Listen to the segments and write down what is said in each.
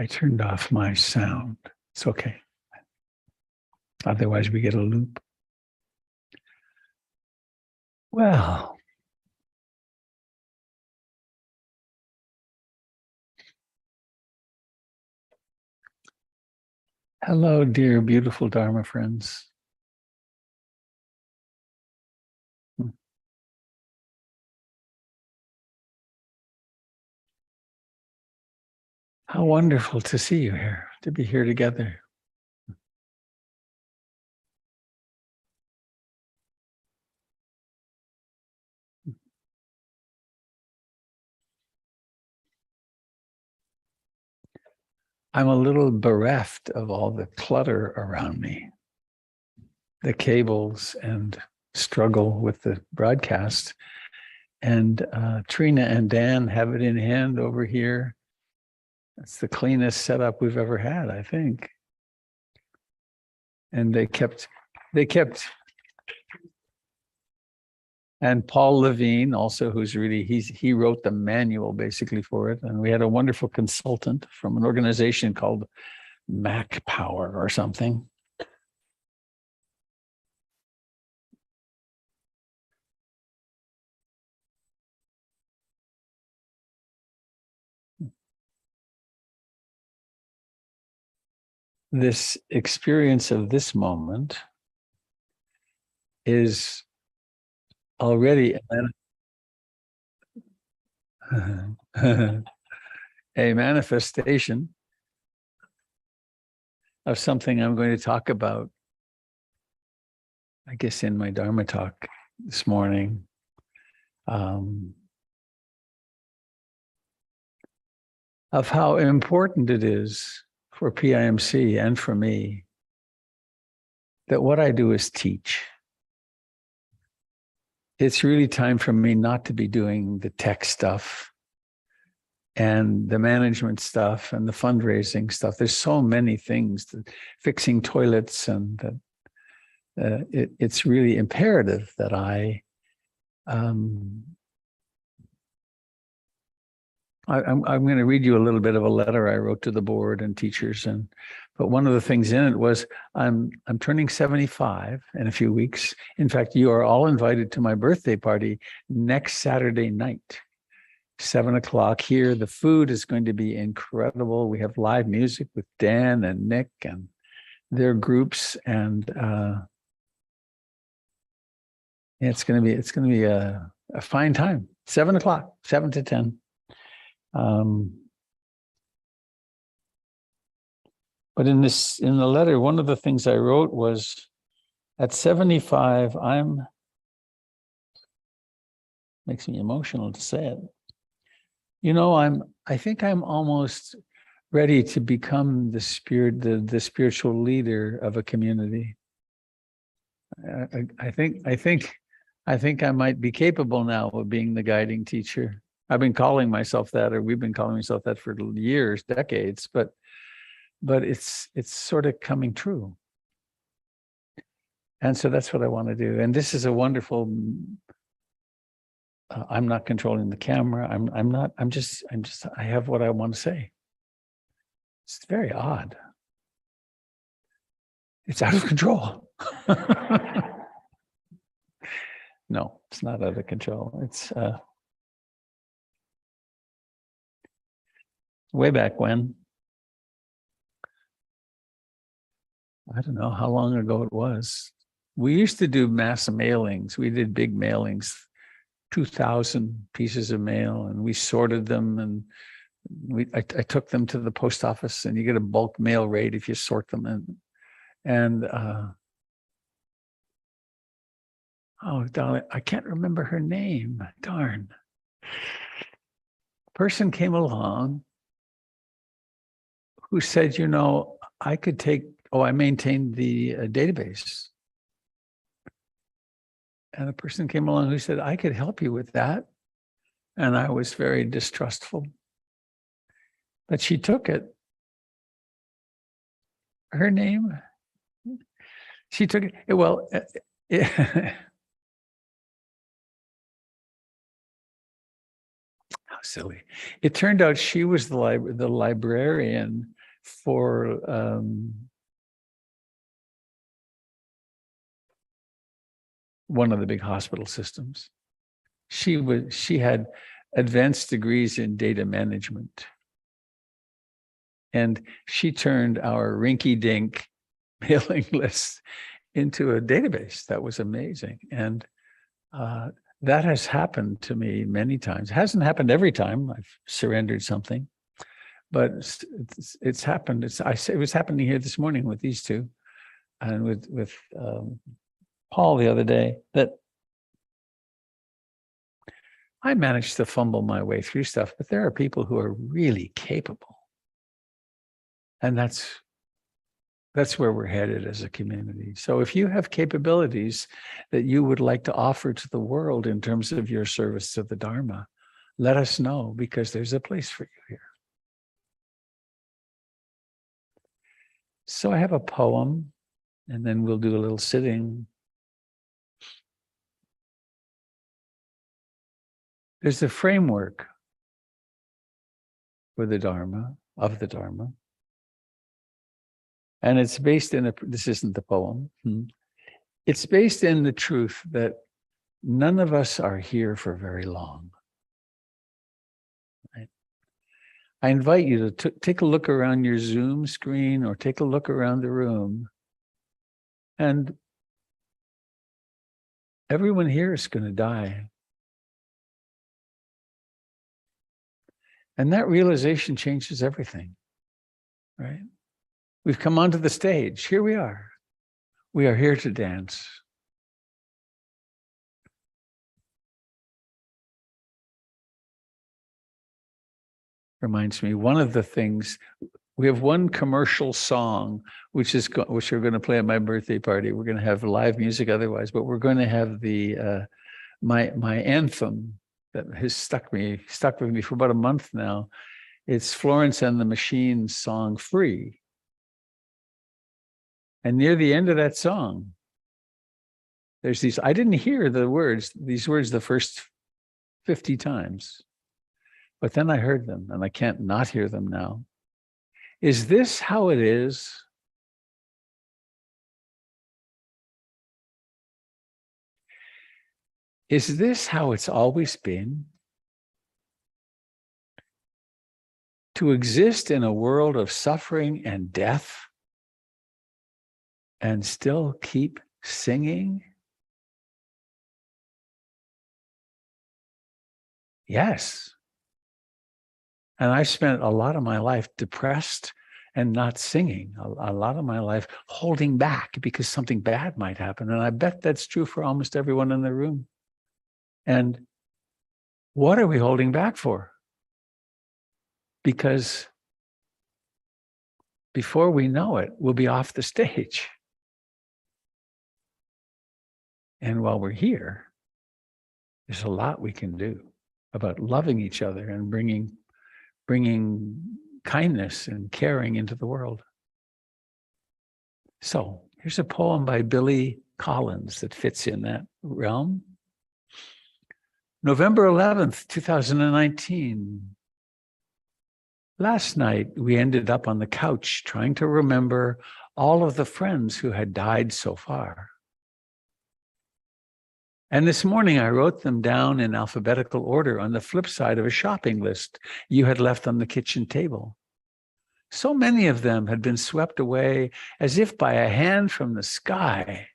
I turned off my sound. It's okay. Otherwise, we get a loop. Well, hello, dear, beautiful Dharma friends. How wonderful to see you here, to be here together. I'm a little bereft of all the clutter around me, the cables and struggle with the broadcast. And Trina and Dan have it in hand over here. It's the cleanest setup we've ever had, I think. And they kept, and Paul Levine also, who's really, he wrote the manual basically for it. And we had a wonderful consultant from an organization called Mac Power or something. This experience of this moment is already a manifestation of something I'm going to talk about, I guess, in my Dharma talk this morning. Of how important it is for PIMC and for me that what I do is teach. It's really time for me not to be doing the tech stuff and the management stuff and the fundraising stuff. There's so many things, fixing toilets, and it's really imperative that I'm going to read you a little bit of a letter I wrote to the board and teachers, but one of the things in it was I'm turning 75 in a few weeks. In fact, you are all invited to my birthday party next Saturday night, 7:00 here. The food is going to be incredible. We have live music with Dan and Nick and their groups, and it's going to be a fine time. 7:00, 7 to 10. But in the letter, one of the things I wrote was, at 75, makes me emotional to say it. You know, I think I'm almost ready to become the spiritual leader of a community. I think I might be capable now of being the guiding teacher. I've been calling myself that, or we've been calling myself that for years, decades, but it's sort of coming true. And so that's what I want to do. And this is a wonderful, I'm not controlling the camera. I have what I want to say. It's very odd. It's out of control. No, it's not out of control. It's way back when, I don't know how long ago it was. We used to do mass mailings. We did big mailings, 2,000 pieces of mail, and we sorted them, and I took them to the post office, and you get a bulk mail rate if you sort them. Oh, darling, I can't remember her name. Darn. Person came along who said, you know, I maintained the database. And a person came along who said, I could help you with that. And I was very distrustful. But she took it. Her name, she took it. Well, how silly. It turned out she was the librarian for one of the big hospital systems. She had advanced degrees in data management. And she turned our rinky-dink mailing list into a database. That was amazing. And that has happened to me many times. It hasn't happened every time I've surrendered something, but it's happened. It was happening here this morning with these two, and with Paul the other day, that I managed to fumble my way through stuff, but there are people who are really capable. And that's where we're headed as a community. So if you have capabilities that you would like to offer to the world in terms of your service to the Dharma, let us know, because there's a place for you here. So I have a poem, and then we'll do a little sitting. There's a framework for the Dharma, of the Dharma. And it's based in this isn't the poem. It's based in the truth that none of us are here for very long. Right? I invite you to take a look around your Zoom screen or take a look around the room. And everyone here is going to die. And that realization changes everything, right? We've come onto the stage. Here we are. We are here to dance. Reminds me, one of the things, we have one commercial song, which we're going to play at my birthday party. We're going to have live music otherwise, but we're going to have the my anthem that has stuck with me for about a month now. It's Florence and the Machine's song, Free. And near the end of that song, there's these, I didn't hear these words the first 50 times, but then I heard them, and I can't not hear them now. Is this how it is? Is this how it's always been? To exist in a world of suffering and death and still keep singing? Yes. And I spent a lot of my life depressed and not singing, a lot of my life holding back because something bad might happen. And I bet that's true for almost everyone in the room. And what are we holding back for? Because before we know it, we'll be off the stage. And while we're here, there's a lot we can do about loving each other and bringing kindness and caring into the world. So here's a poem by Billy Collins that fits in that realm. November 11th, 2019. Last night, we ended up on the couch trying to remember all of the friends who had died so far. And this morning, I wrote them down in alphabetical order on the flip side of a shopping list you had left on the kitchen table. So many of them had been swept away as if by a hand from the sky.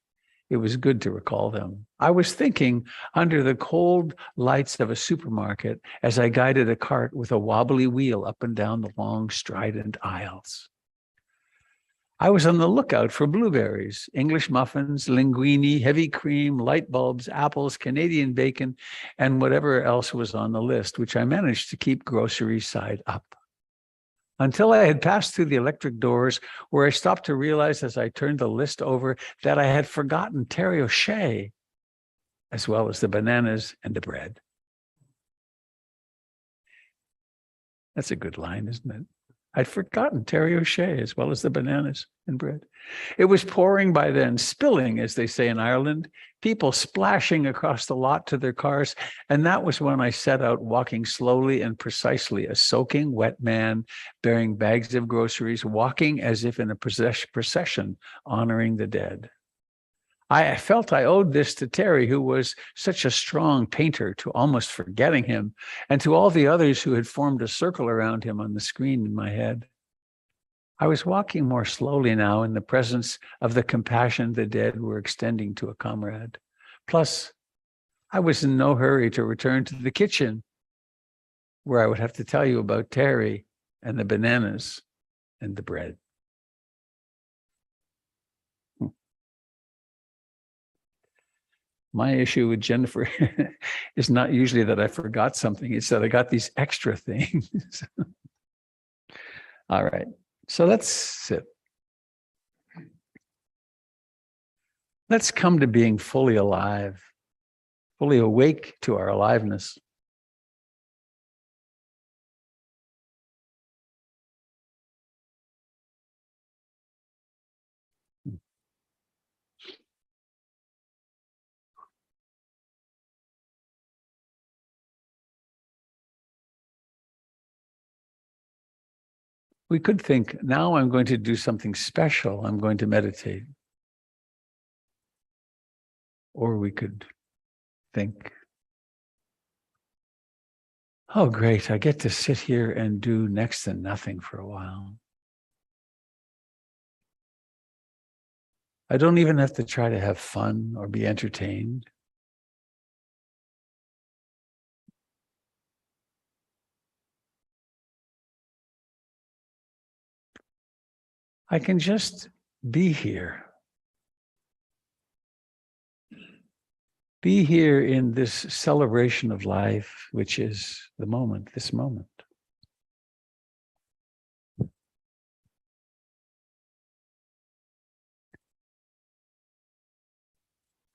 It was good to recall them. I was thinking under the cold lights of a supermarket as I guided a cart with a wobbly wheel up and down the long, strident aisles. I was on the lookout for blueberries, English muffins, linguine, heavy cream, light bulbs, apples, Canadian bacon, and whatever else was on the list, which I managed to keep grocery side up. Until I had passed through the electric doors, where I stopped to realize as I turned the list over that I had forgotten Terry O'Shea, as well as the bananas and the bread. That's a good line, isn't it? I'd forgotten Terry O'Shea, as well as the bananas and bread. It was pouring by then, spilling, as they say in Ireland, people splashing across the lot to their cars. And that was when I set out walking slowly and precisely, a soaking wet man bearing bags of groceries, walking as if in a procession, honoring the dead. I felt I owed this to Terry, who was such a strong painter, to almost forgetting him, and to all the others who had formed a circle around him on the screen in my head. I was walking more slowly now in the presence of the compassion the dead were extending to a comrade. Plus, I was in no hurry to return to the kitchen, where I would have to tell you about Terry and the bananas and the bread. My issue with Jennifer is not usually that I forgot something. It's that I got these extra things. All right. So let's sit. Let's come to being fully alive, fully awake to our aliveness. We could think, now I'm going to do something special. I'm going to meditate. Or we could think, oh, great, I get to sit here and do next to nothing for a while. I don't even have to try to have fun or be entertained. I can just be here. Be here in this celebration of life, which is the moment, this moment.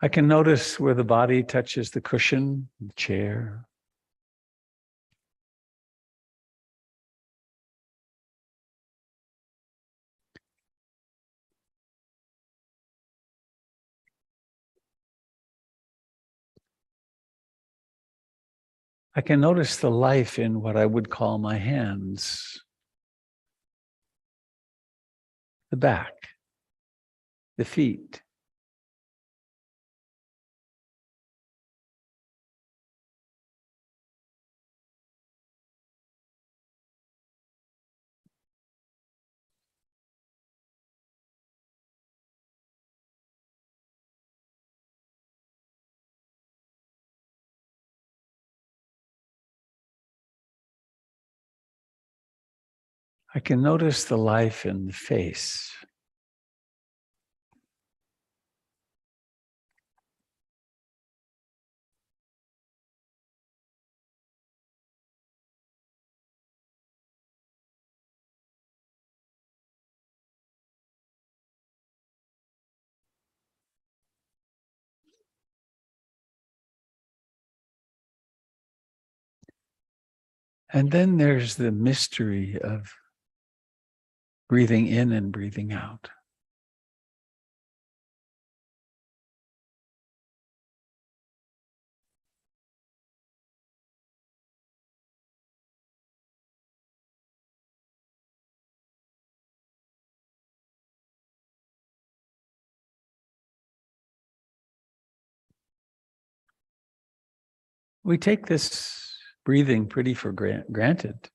I can notice where the body touches the cushion, the chair. I can notice the life in what I would call my hands, the back, the feet. I can notice the life in the face. And then there's the mystery of breathing in and breathing out. We take this breathing pretty for granted.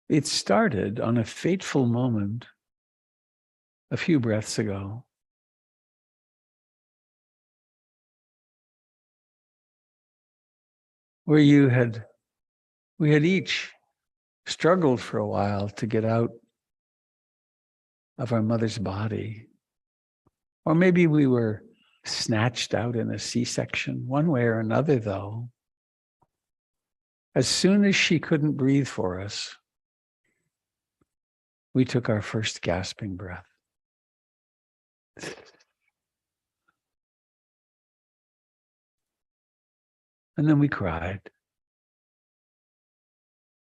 It started on a fateful moment a few breaths ago. Where we had each struggled for a while to get out of our mother's body. Or maybe we were snatched out in a C-section, one way or another though. As soon as she couldn't breathe for us, we took our first gasping breath. And then we cried.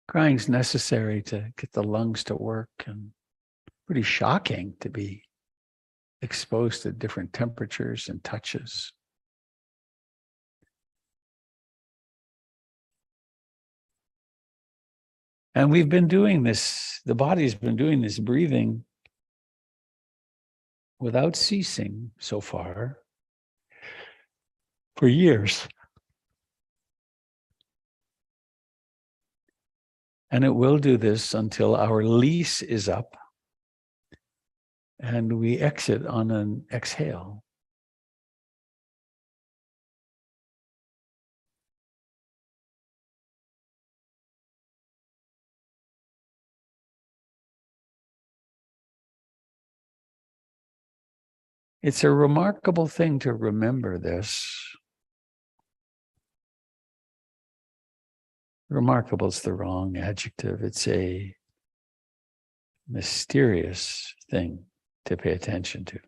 Crying's necessary to get the lungs to work, and pretty shocking to be exposed to different temperatures and touches. And we've been doing this, the body's been doing this breathing without ceasing so far for years. And it will do this until our lease is up and we exit on an exhale. It's a remarkable thing to remember this. Remarkable is the wrong adjective. It's a mysterious thing to pay attention to.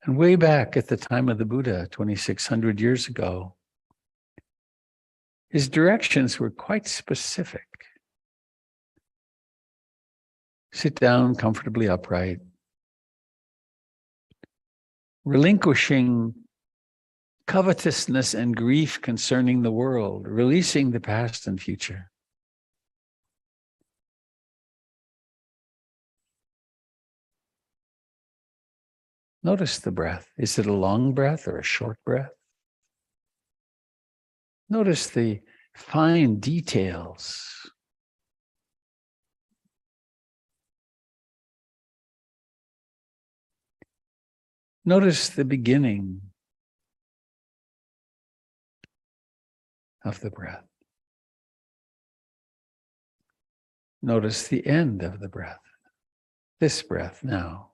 And way back at the time of the Buddha, 2,600 years ago, his directions were quite specific. Sit down comfortably upright, relinquishing covetousness and grief concerning the world, releasing the past and future. Notice the breath. Is it a long breath or a short breath? Notice the fine details. Notice the beginning of the breath. Notice the end of the breath. This breath now.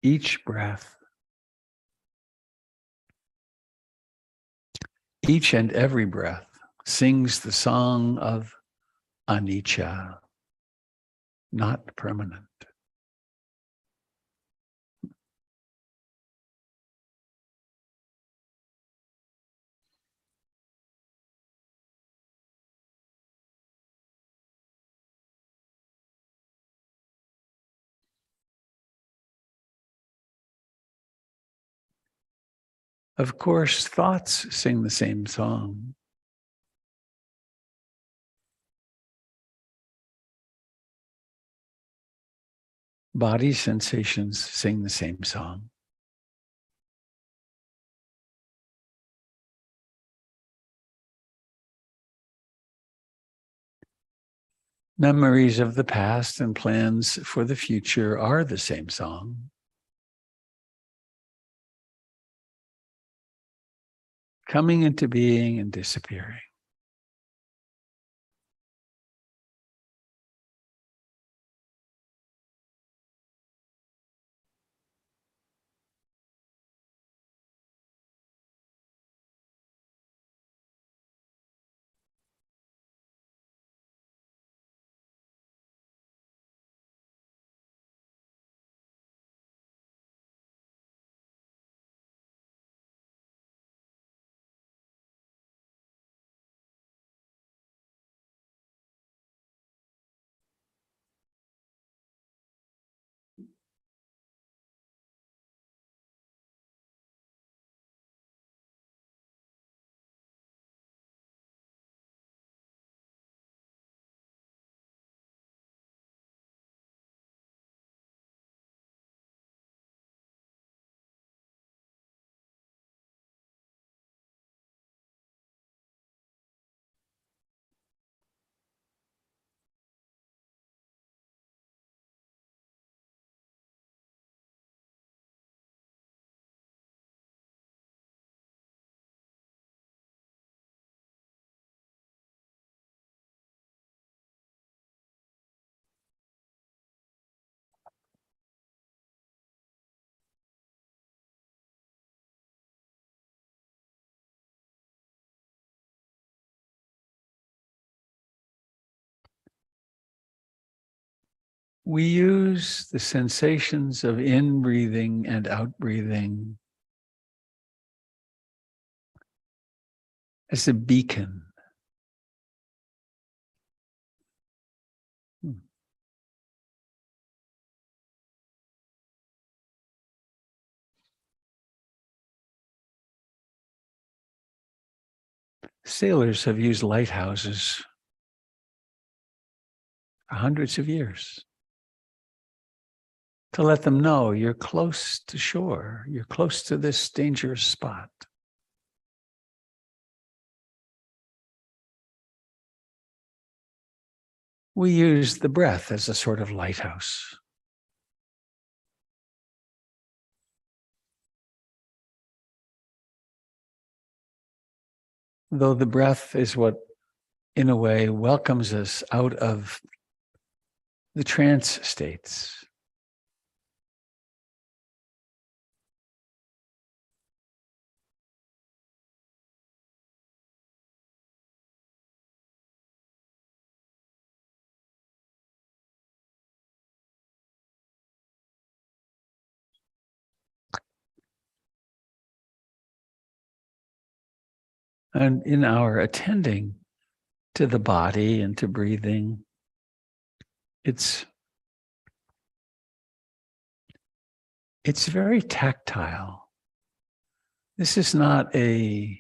Each breath, each and every breath sings the song of anicca, not permanent. Of course, thoughts sing the same song. Body sensations sing the same song. Memories of the past and plans for the future are the same song. Coming into being and disappearing. We use the sensations of in-breathing and out-breathing as a beacon. Sailors have used lighthouses for hundreds of years to let them know you're close to shore, you're close to this dangerous spot. We use the breath as a sort of lighthouse. Though the breath is what, in a way, welcomes us out of the trance states. And in our attending to the body and to breathing, it's very tactile. This is not a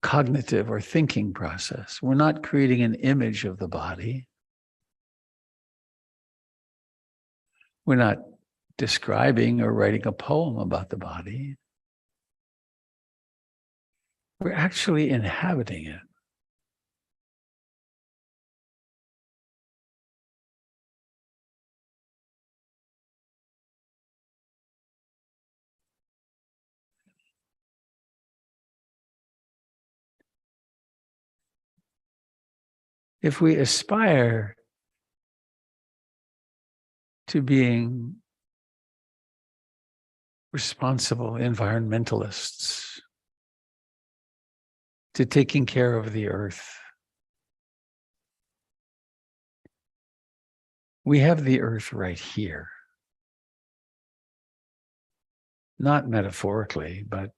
cognitive or thinking process. We're not creating an image of the body. We're not describing or writing a poem about the body. We're actually inhabiting it. If we aspire to being responsible environmentalists, to taking care of the earth, we have the earth right here. Not metaphorically, but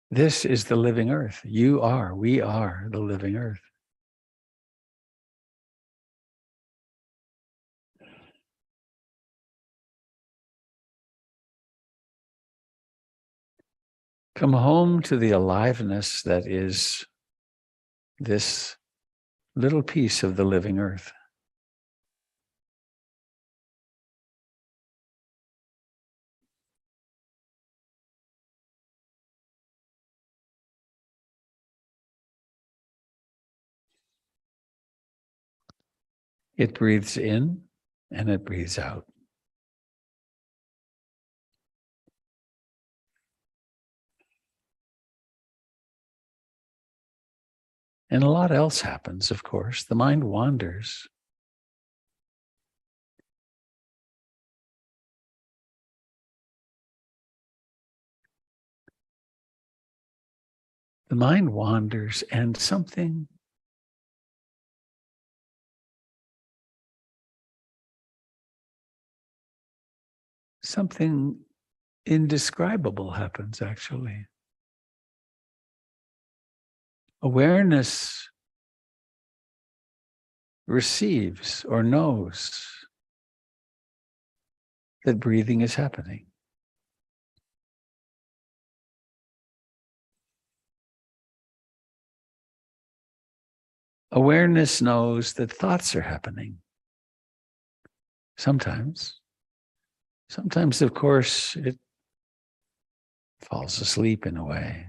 this is the living earth. We are the living earth. Come home to the aliveness that is this little piece of the living earth. It breathes in and it breathes out. And a lot else happens, of course. The mind wanders. The mind wanders, and something indescribable happens, actually. Awareness receives or knows that breathing is happening. Awareness knows that thoughts are happening. Sometimes, of course, it falls asleep in a way.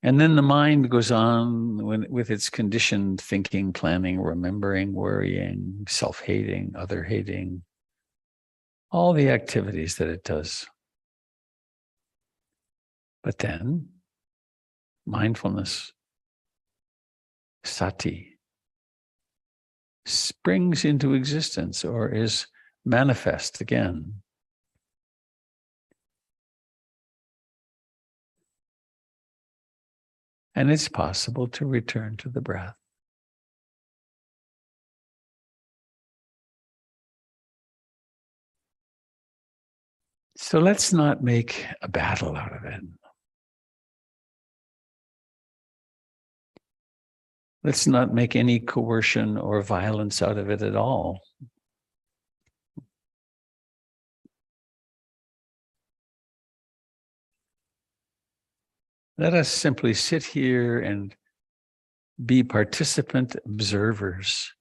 And then the mind goes on with its conditioned thinking, planning, remembering, worrying, self-hating, other-hating, all the activities that it does. But then, mindfulness, sati, springs into existence or is manifest again. And it's possible to return to the breath. So let's not make a battle out of it. Let's not make any coercion or violence out of it at all. Let us simply sit here and be participant observers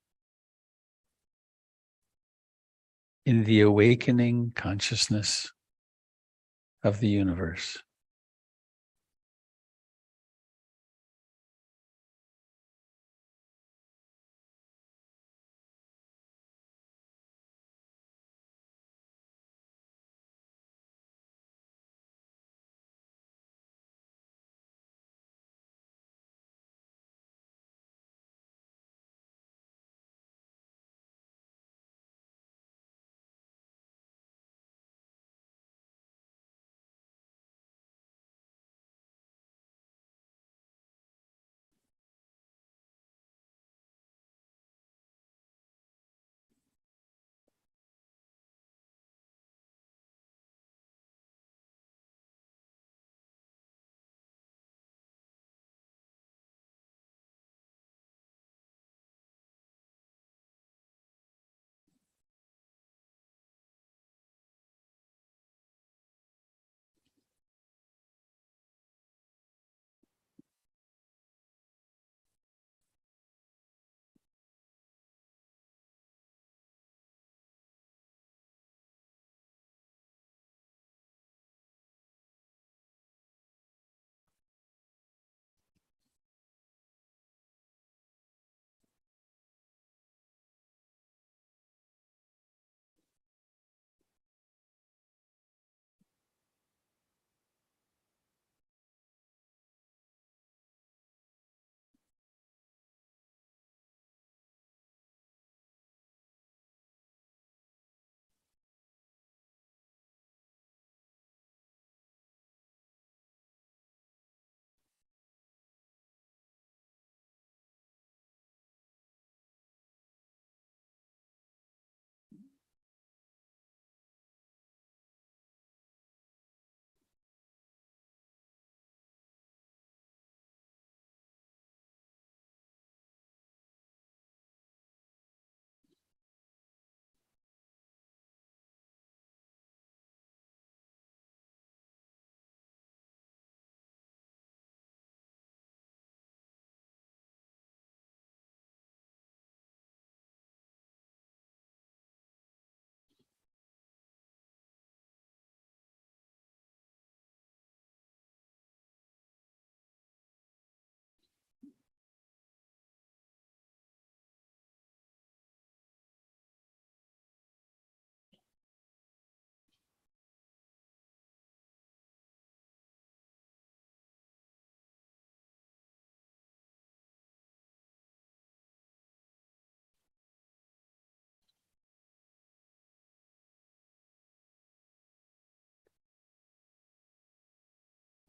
in the awakening consciousness of the universe.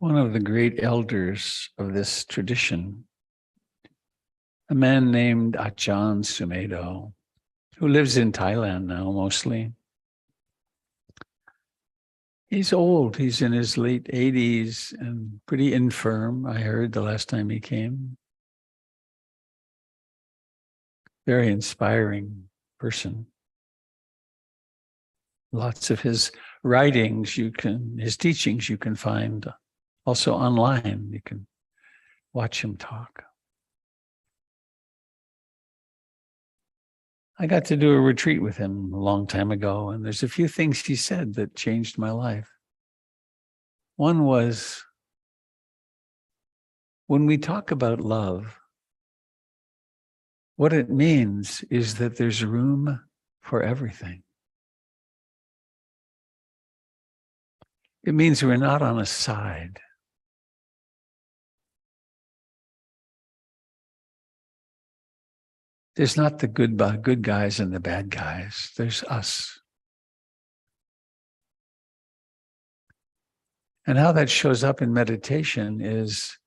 One of the great elders of this tradition, a man named Ajahn Sumedho, who lives in Thailand now mostly. He's old. He's in his late 80s and pretty infirm, I heard the last time he came. Very inspiring person. Lots of his writings his teachings you can find also online. You can watch him talk. I got to do a retreat with him a long time ago, and there's a few things he said that changed my life. One was, when we talk about love, what it means is that there's room for everything. It means we're not on a side. There's not the good guys and the bad guys. There's us. And how that shows up in meditation is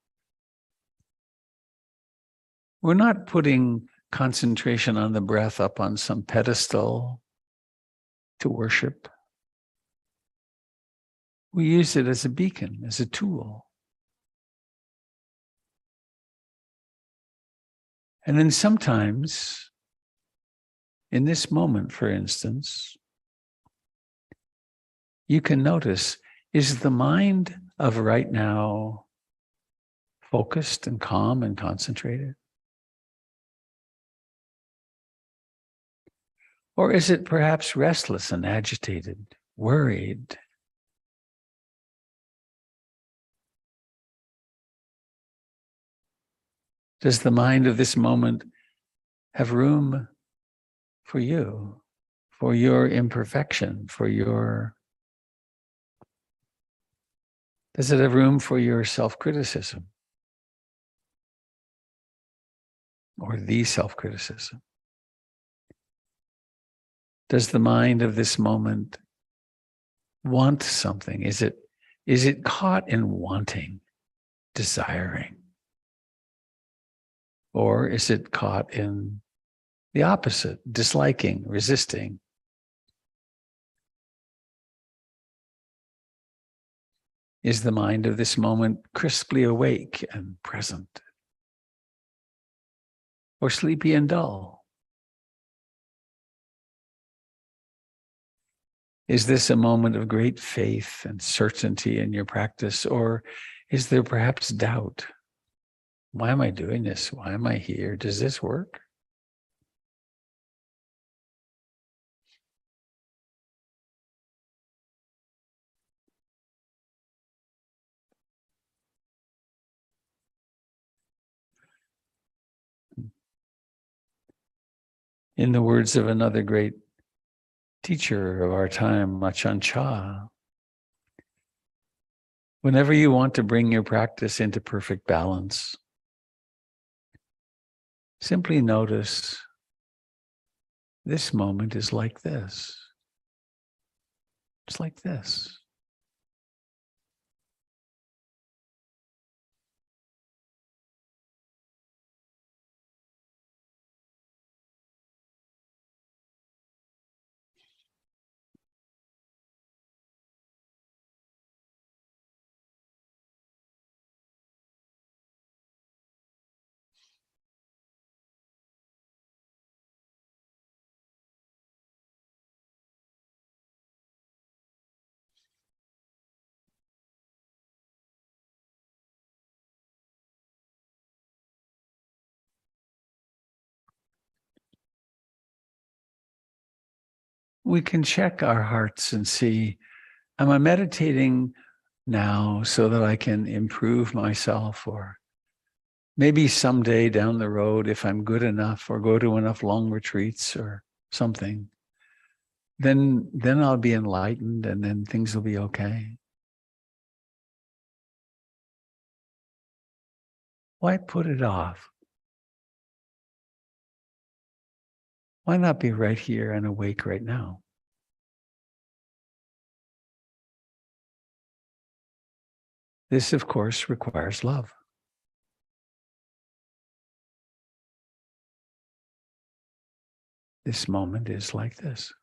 We're not putting concentration on the breath up on some pedestal to worship. We use it as a beacon, as a tool. And then sometimes, in this moment, for instance, you can notice, is the mind of right now focused and calm and concentrated? Or is it perhaps restless and agitated, worried? Does the mind of this moment have room for you, for your imperfection, for your... Does it have room for your self-criticism? Or the self-criticism? Does the mind of this moment want something? Is it caught in wanting, desiring? Or is it caught in the opposite, disliking, resisting? Is the mind of this moment crisply awake and present? Or sleepy and dull? Is this a moment of great faith and certainty in your practice? Or is there perhaps doubt? Why am I doing this? Why am I here? Does this work? In the words of another great teacher of our time, Ajahn Chah, whenever you want to bring your practice into perfect balance, simply notice this moment is like this. It's like this. We can check our hearts and see, am I meditating now so that I can improve myself? Or maybe someday down the road, if I'm good enough or go to enough long retreats or something, then I'll be enlightened and then things will be okay. Why put it off? Why not be right here and awake right now? This, of course, requires love. This moment is like this.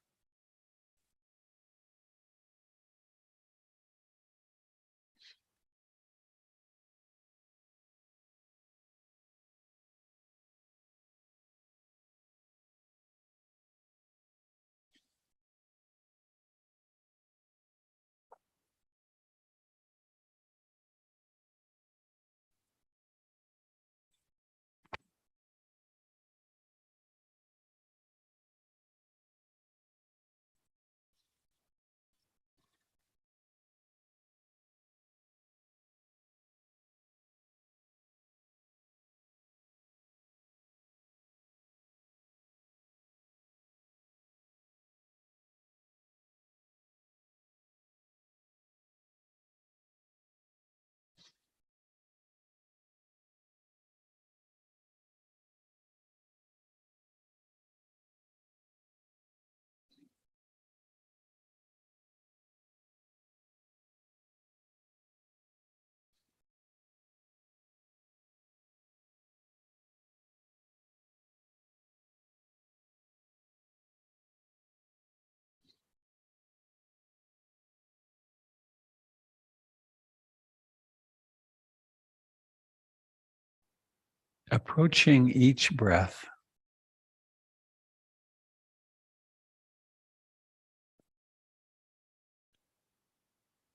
approaching each breath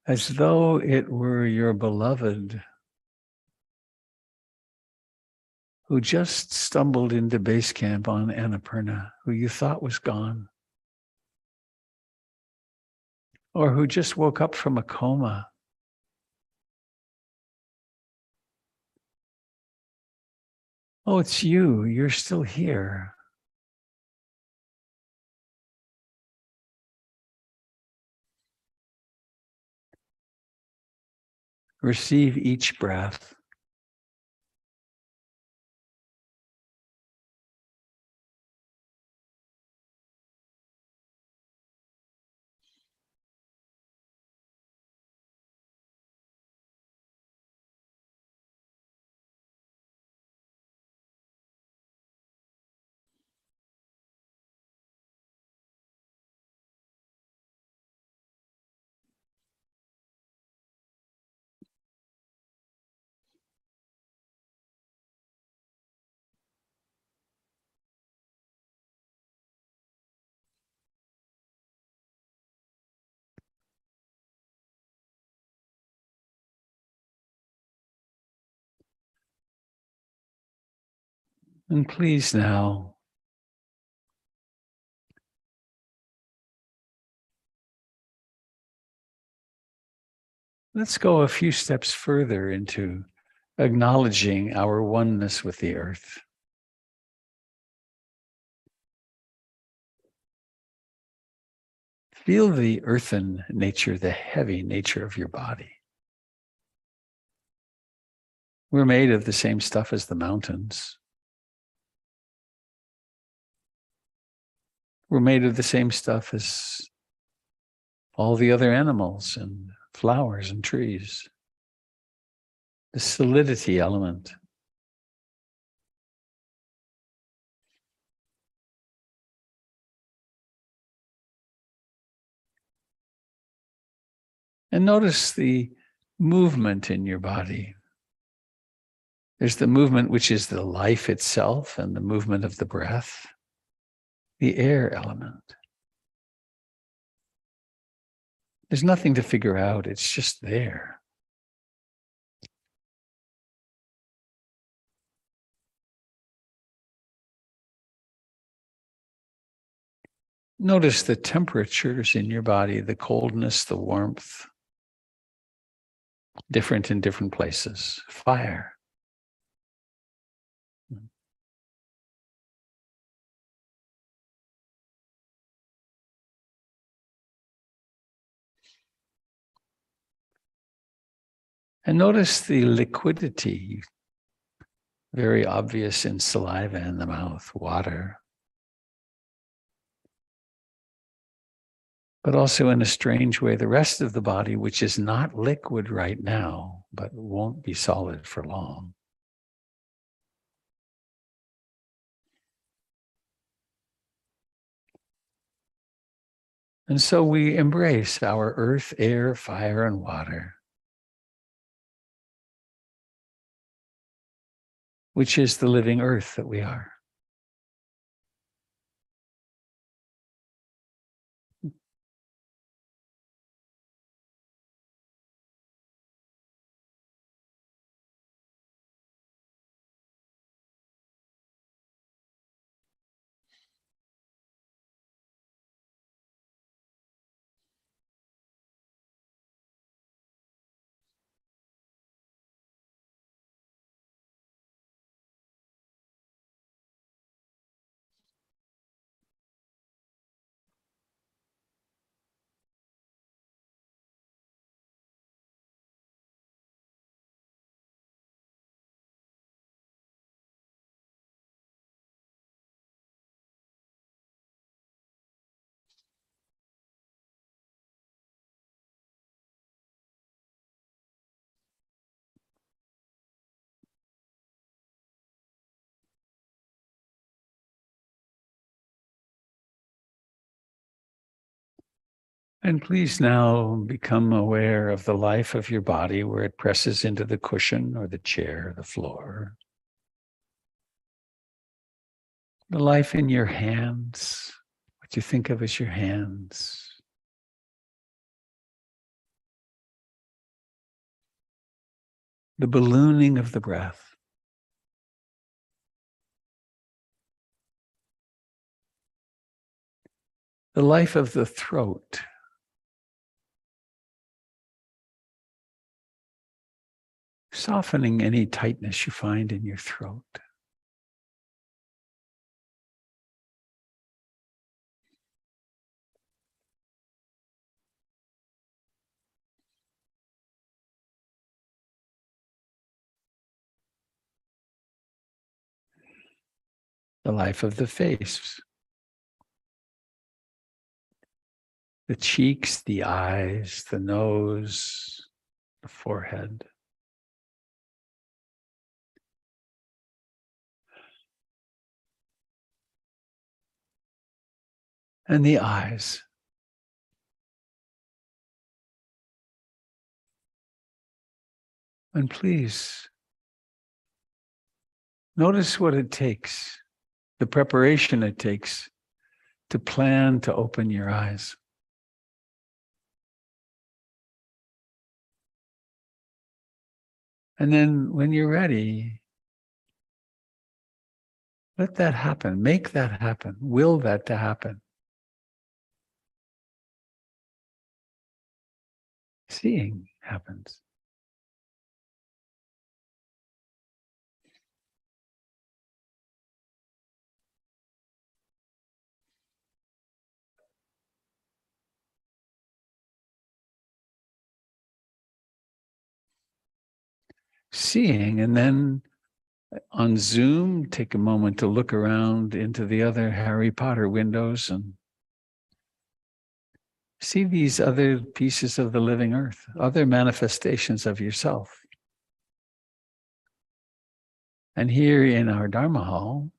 as though it were your beloved who just stumbled into base camp on Annapurna, who you thought was gone, or who just woke up from a coma. Oh, it's you. You're still here. Receive each breath. And please now, let's go a few steps further into acknowledging our oneness with the earth. Feel the earthen nature, the heavy nature of your body. We're made of the same stuff as the mountains. We're made of the same stuff as all the other animals and flowers and trees. The solidity element. And notice the movement in your body. There's the movement which is the life itself and the movement of the breath, the air element. There's nothing to figure out. It's just there. Notice the temperatures in your body, the coldness, the warmth, different in different places. Fire. And notice the liquidity, very obvious in saliva in the mouth, water. But also in a strange way, the rest of the body, which is not liquid right now, but won't be solid for long. And so we embrace our earth, air, fire, and water, which is the living earth that we are. And please now become aware of the life of your body where it presses into the cushion or the chair, the floor. The life in your hands, what you think of as your hands. The ballooning of the breath. The life of the throat. Softening any tightness you find in your throat. The life of the face. The cheeks, the eyes, the nose, the forehead. And the eyes. And please, notice what it takes, the preparation it takes to plan to open your eyes. And then when you're ready, let that happen. Make that happen. Will that to happen. Seeing happens. Seeing, and then on Zoom, take a moment to look around into the other Harry Potter windows and see these other pieces of the living earth, other manifestations of yourself. And here in our Dharma hall,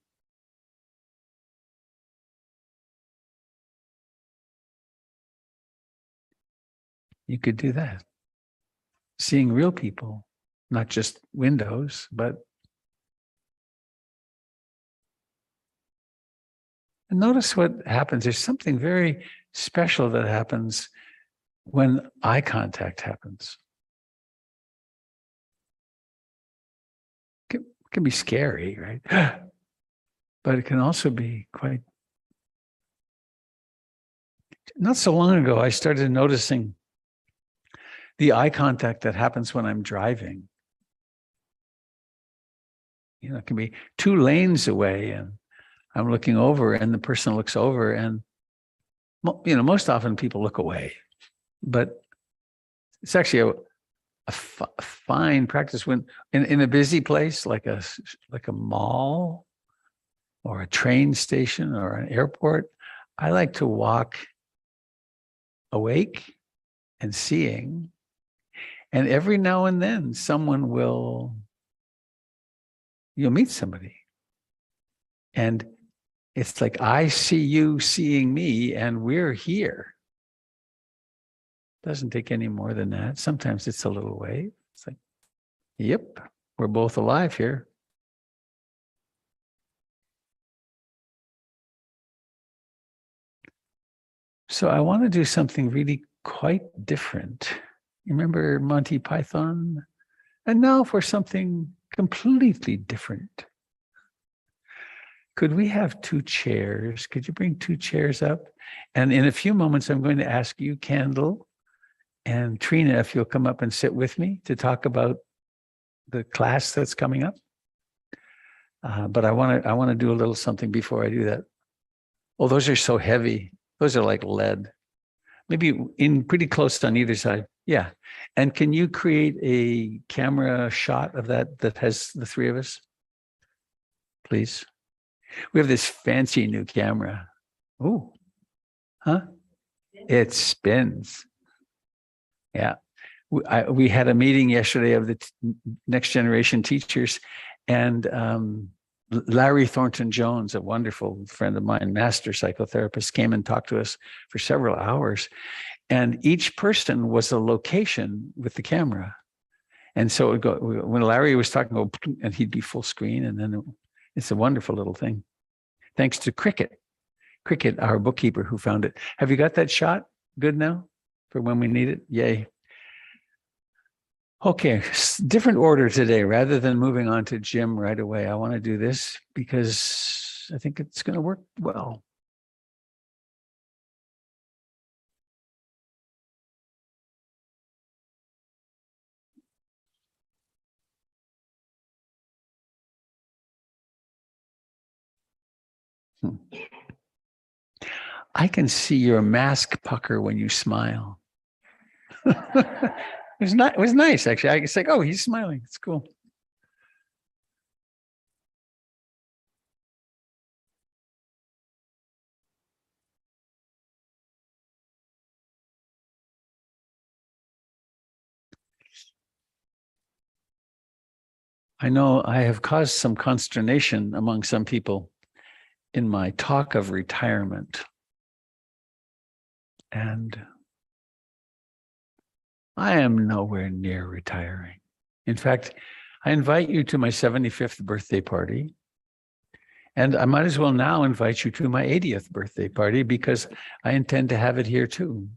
you could do that. Seeing real people, not just windows, but and notice what happens. There's something very special that happens when eye contact happens. It can be scary, right? But it can also be quite... Not so long ago, I started noticing the eye contact that happens when I'm driving. You know, it can be 2 lanes away and I'm looking over and the person looks over and, you know, most often people look away, but it's actually a fine practice when in a busy place, like a mall or a train station or an airport, I like to walk awake and seeing, and every now and then you'll meet somebody. And it's like, I see you seeing me and we're here. Doesn't take any more than that. Sometimes it's a little wave. It's like, yep, we're both alive here. So I want to do something really quite different. You remember Monty Python? And now for something completely different. Could we have 2 chairs? Could you bring 2 chairs up? And in a few moments, I'm going to ask you, Candle and Trina, if you'll come up and sit with me to talk about the class that's coming up. But I want to do a little something before I do that. Oh, those are so heavy. Those are like lead. Maybe in pretty close on either side. Yeah. And can you create a camera shot of that has the 3 of us? Please. We have this fancy new camera. Oh, huh? It spins. Yeah. We had a meeting yesterday of the next generation teachers, and Larry Thornton Jones, a wonderful friend of mine, master psychotherapist, came and talked to us for several hours. And each person was a location with the camera. And so it would go, when Larry was talking, and he'd be full screen, and then it's a wonderful little thing. thanks to Cricket, our bookkeeper who found it. Have you got that shot? Good now for when we need it? Yay. Okay, different order today. Rather than moving on to Jim right away, I want to do this because I think it's going to work well. I can see your mask pucker when you smile. It was nice, actually. It's like, oh, he's smiling. It's cool. I know I have caused some consternation among some people in my talk of retirement. And I am nowhere near retiring. In fact, I invite you to my 75th birthday party. And I might as well now invite you to my 80th birthday party because I intend to have it here too.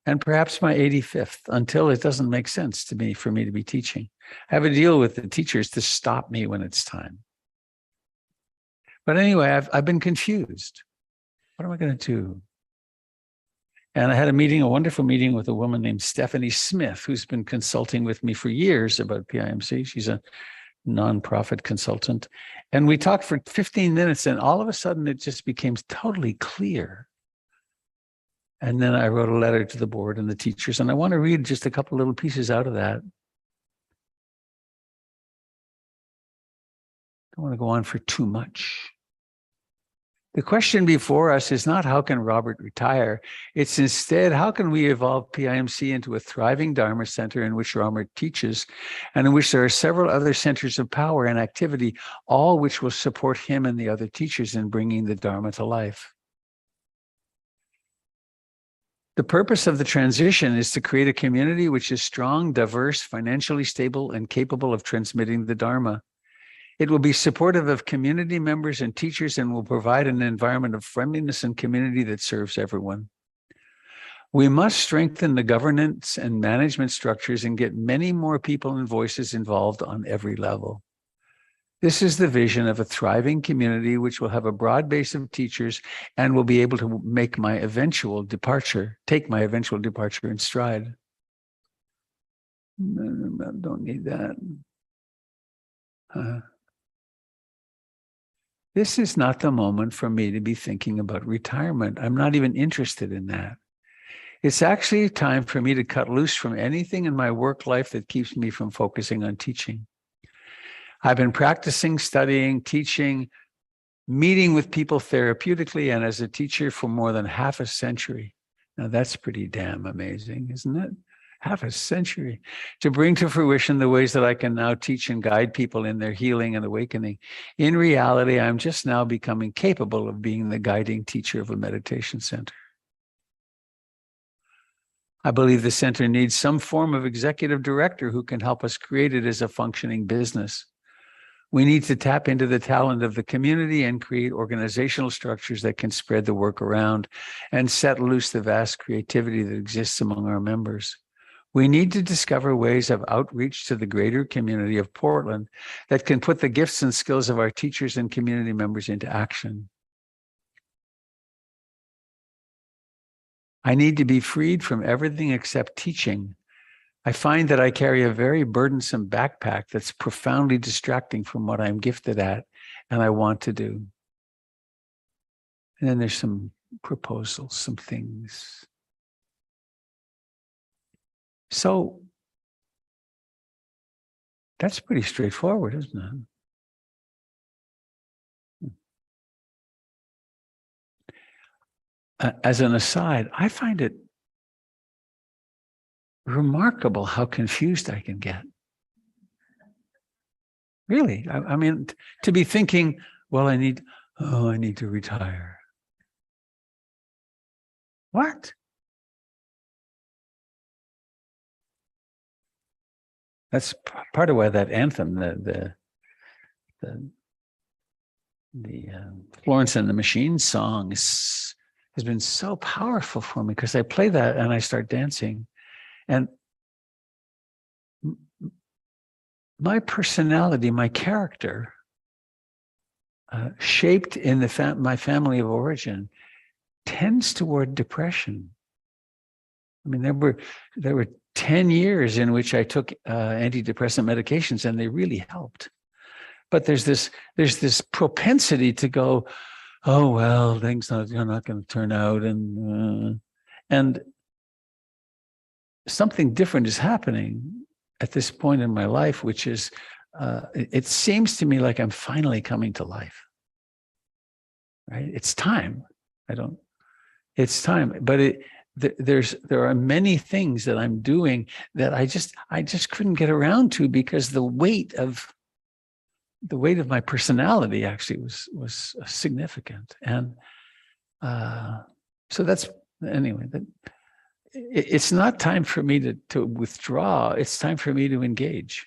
And perhaps my 85th, until it doesn't make sense to me for me to be teaching. I have a deal with the teachers to stop me when it's time. But anyway, I've been confused. What am I going to do? And I had a wonderful meeting with a woman named Stephanie Smith, who's been consulting with me for years about PIMC. She's a nonprofit consultant. And we talked for 15 minutes, and all of a sudden it just became totally clear. And then I wrote a letter to the board and the teachers, and I want to read just a couple little pieces out of that. I don't want to go on for too much. The question before us is not how can Robert retire? It's instead, how can we evolve PIMC into a thriving Dharma center in which Robert teaches and in which there are several other centers of power and activity, all which will support him and the other teachers in bringing the Dharma to life. The purpose of the transition is to create a community which is strong, diverse, financially stable, and capable of transmitting the Dharma. It will be supportive of community members and teachers and will provide an environment of friendliness and community that serves everyone. We must strengthen the governance and management structures and get many more people and voices involved on every level. This is the vision of a thriving community which will have a broad base of teachers and will be able to take my eventual departure in stride. Don't need that. This is not the moment for me to be thinking about retirement. I'm not even interested in that. It's actually time for me to cut loose from anything in my work life that keeps me from focusing on teaching. I've been practicing, studying, teaching, meeting with people therapeutically and as a teacher for more than half a century. Now that's pretty damn amazing, isn't it? Half a century to bring to fruition the ways that I can now teach and guide people in their healing and awakening. In reality, I'm just now becoming capable of being the guiding teacher of a meditation center. I believe the center needs some form of executive director who can help us create it as a functioning business. We need to tap into the talent of the community and create organizational structures that can spread the work around and set loose the vast creativity that exists among our members. We need to discover ways of outreach to the greater community of Portland that can put the gifts and skills of our teachers and community members into action. I need to be freed from everything except teaching. I find that I carry a very burdensome backpack that's profoundly distracting from what I'm gifted at and I want to do. And then there's some proposals, some things. So that's pretty straightforward, isn't it? As an aside, I find it remarkable how confused I can get. Really, I mean, to be thinking, well, I need to retire. What? That's part of why that anthem, the Florence and the Machine song has been so powerful for me, because I play that and I start dancing. And my personality, my character, shaped in my family of origin, tends toward depression. I mean, there were 10 years in which I took antidepressant medications, and they really helped. But there's this propensity to go, oh well, things are not going to turn out, and something different is happening at this point in my life, which is it seems to me like I'm finally coming to life. Right? It's time. It's time. But there are many things that I'm doing that I just couldn't get around to, because the weight of my personality actually was significant. And so that's, anyway, it's not time for me to withdraw. It's time for me to engage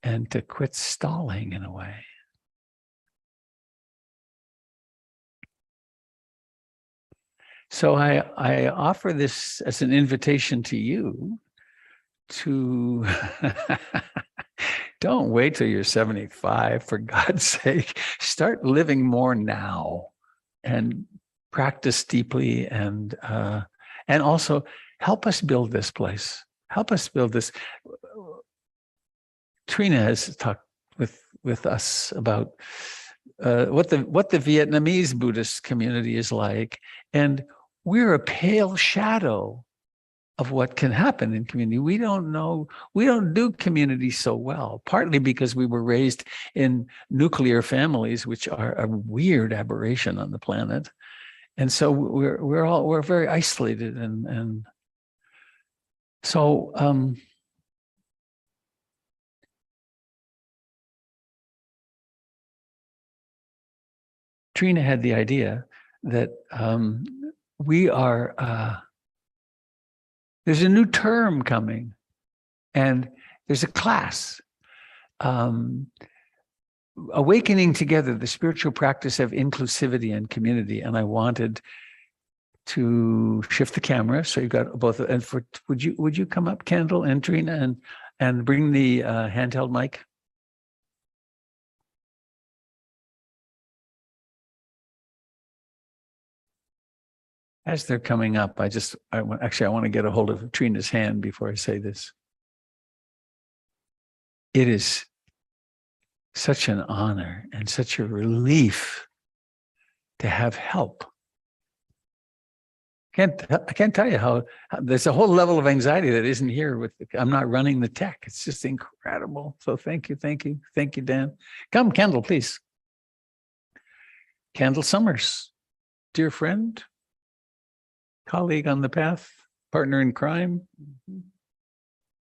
and to quit stalling in a way. So I offer this as an invitation to you to don't wait till you're 75, for God's sake. Start living more now and practice deeply, and also help us build this place. Help us build this. Trina has talked with us about what the Vietnamese Buddhist community is like, and we're a pale shadow of what can happen in community. We don't know, we don't do community so well, partly because we were raised in nuclear families, which are a weird aberration on the planet. And so we're very isolated, and so Trina had the idea that there's a new term coming, and there's a class, awakening together, the spiritual practice of inclusivity and community. And I wanted to shift the camera, so you got both. And would you come up, Kendall and Trina, and bring the handheld mic? As they're coming up, I want to get a hold of Trina's hand before I say this. It is such an honor and such a relief to have help. I can't tell you how there's a whole level of anxiety that isn't here I'm not running the tech. It's just incredible. So thank you, Dan. Come, Kendall, please. Kendall Summers, dear friend, colleague on the path, partner in crime.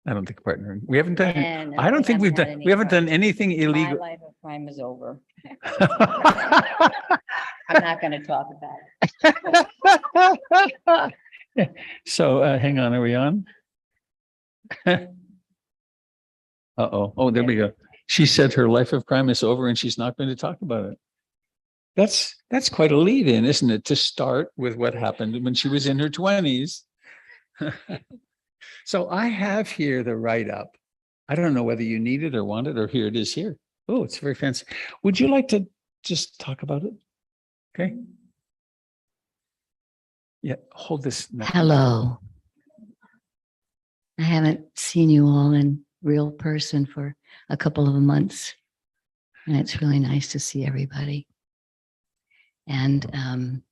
I don't think partner. We haven't done. And I don't think we haven't done anything illegal. My life of crime is over. I'm not going to talk about it. So hang on, are we on? Oh, there we go. She said her life of crime is over and she's not going to talk about it. That's quite a lead in, isn't it? To start with what happened when she was in her 20s. So I have here the write-up. I don't know whether you need it or want it, or here it is here. Oh, it's very fancy. Would you like to just talk about it? Okay. Yeah, hold this. Hello. I haven't seen you all in real person for a couple of months, and it's really nice to see everybody. And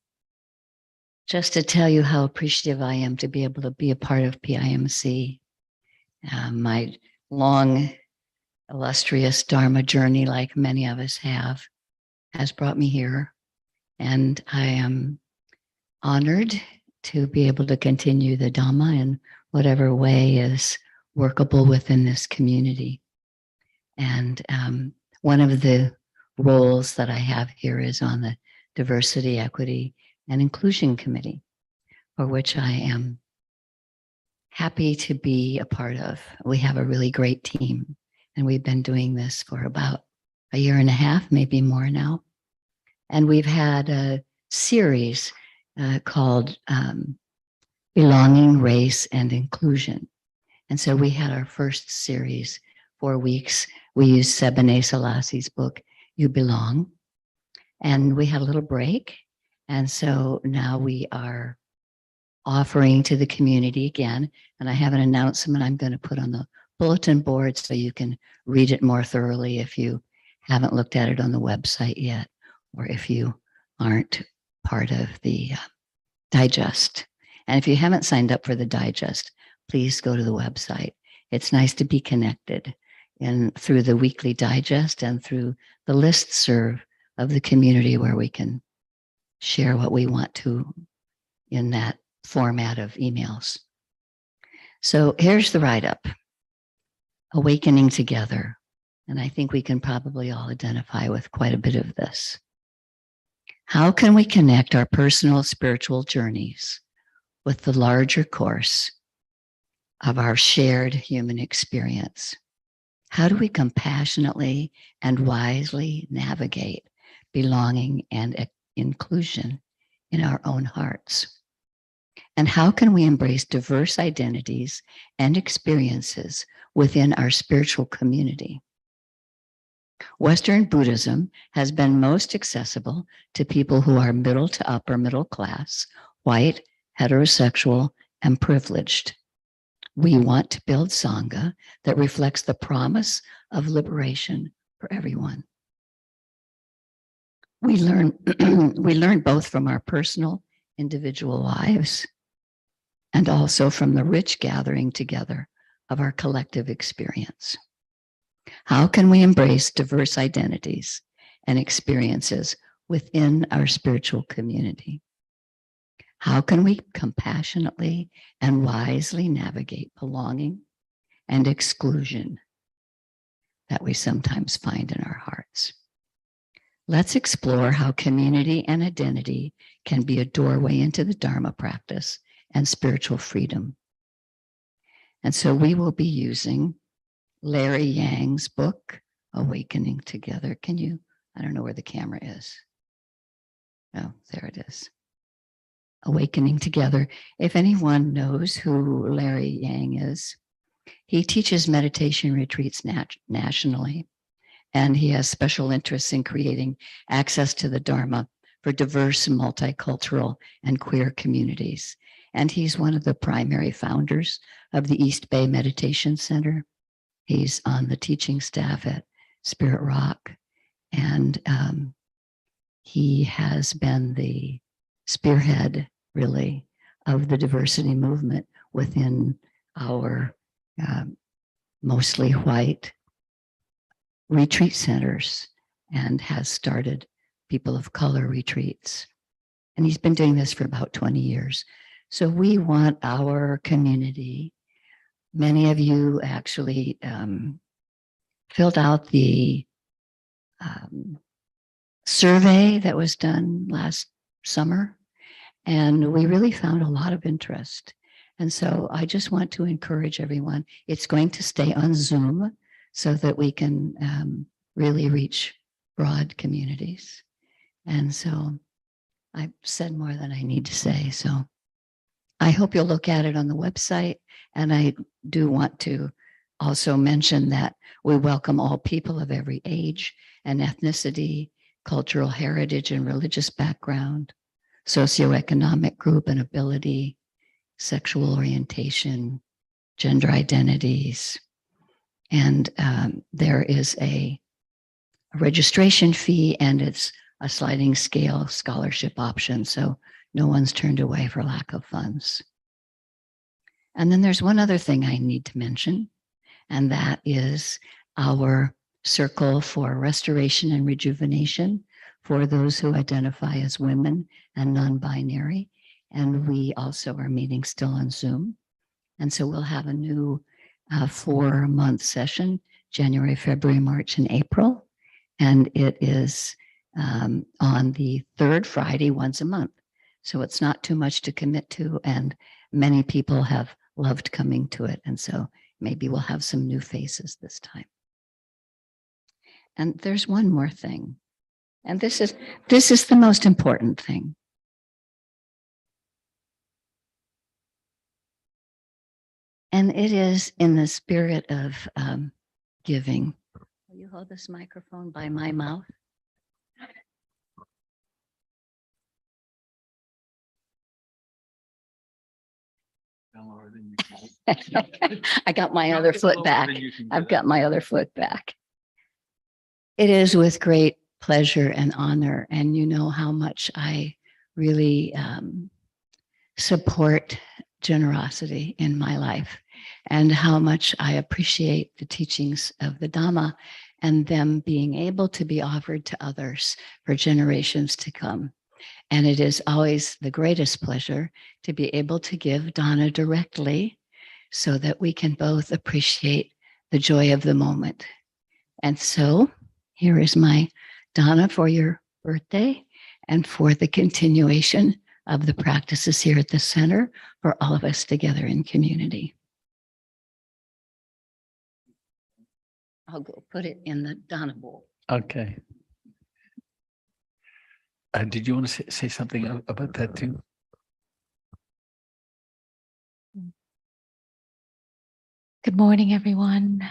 just to tell you how appreciative I am to be able to be a part of PIMC. My long, illustrious Dharma journey, like many of us have, has brought me here. And I am honored to be able to continue the Dhamma in whatever way is workable within this community. And one of the roles that I have here is on the Diversity, Equity, and Inclusion Committee, for which I am happy to be a part of. We have a really great team, and we've been doing this for about a year and a half, maybe more now. And we've had a series called Belonging, Race, and Inclusion. And so we had our first series, 4 weeks. We used Sebene Selassie's book, You Belong. And we had a little break. And so now we are offering to the community again. And I have an announcement I'm going to put on the bulletin board so you can read it more thoroughly if you haven't looked at it on the website yet, or if you aren't part of the digest. And if you haven't signed up for the digest, please go to the website. It's nice to be connected through the weekly digest and through the listserv of the community where we can share what we want to in that format of emails. So here's the write-up. Awakening Together. And I think we can probably all identify with quite a bit of this. How can we connect our personal spiritual journeys with the larger course of our shared human experience? How do we compassionately and wisely navigate belonging and inclusion in our own hearts? And how can we embrace diverse identities and experiences within our spiritual community? Western Buddhism has been most accessible to people who are middle to upper middle class, white, heterosexual, and privileged. We want to build Sangha that reflects the promise of liberation for everyone. We learn both from our personal, individual lives and also from the rich gathering together of our collective experience. How can we embrace diverse identities and experiences within our spiritual community? How can we compassionately and wisely navigate belonging and exclusion that we sometimes find in our hearts? Let's explore how community and identity can be a doorway into the Dharma practice and spiritual freedom. And so we will be using Larry Yang's book, Awakening Together. I don't know where the camera is. Oh, there it is. Awakening Together. If anyone knows who Larry Yang is, he teaches meditation retreats nationally, and he has special interests in creating access to the Dharma for diverse, multicultural, and queer communities. And he's one of the primary founders of the East Bay Meditation Center. He's on the teaching staff at Spirit Rock, and he has been the spearhead, really, of the diversity movement within our mostly white retreat centers, and has started people of color retreats. And he's been doing this for about 20 years. So we want our community. Many of you actually filled out the survey that was done last summer, and we really found a lot of interest. And so I just want to encourage everyone. It's going to stay on Zoom so that we can really reach broad communities. And so I've said more than I need to say. So I hope you'll look at it on the website. And I do want to also mention that we welcome all people of every age and ethnicity, cultural heritage and religious background, socioeconomic group and ability, sexual orientation, gender identities. And there is a registration fee, and it's a sliding scale scholarship option. So no one's turned away for lack of funds. And then there's one other thing I need to mention, and that is our Circle for Restoration and Rejuvenation for those who identify as women and non-binary. And we also are meeting still on Zoom. And so we'll have a new 4-month session, January, February, March, and April. And it is on the third Friday once a month. So it's not too much to commit to. And many people have loved coming to it. And so maybe we'll have some new faces this time. And there's one more thing. And this is the most important thing. And it is in the spirit of giving. Will you hold this microphone by my mouth? I got my other foot back. I've got my other foot back. It is with great pleasure and honor. And you know how much I really support generosity in my life and how much I appreciate the teachings of the Dhamma and them being able to be offered to others for generations to come. And it is always the greatest pleasure to be able to give dana directly so that we can both appreciate the joy of the moment. And so here is my dana for your birthday and for the continuation of the practices here at the center for all of us together in community. I'll go put it in the dana bowl. Okay. Did you want to say something about that too? Good morning, everyone.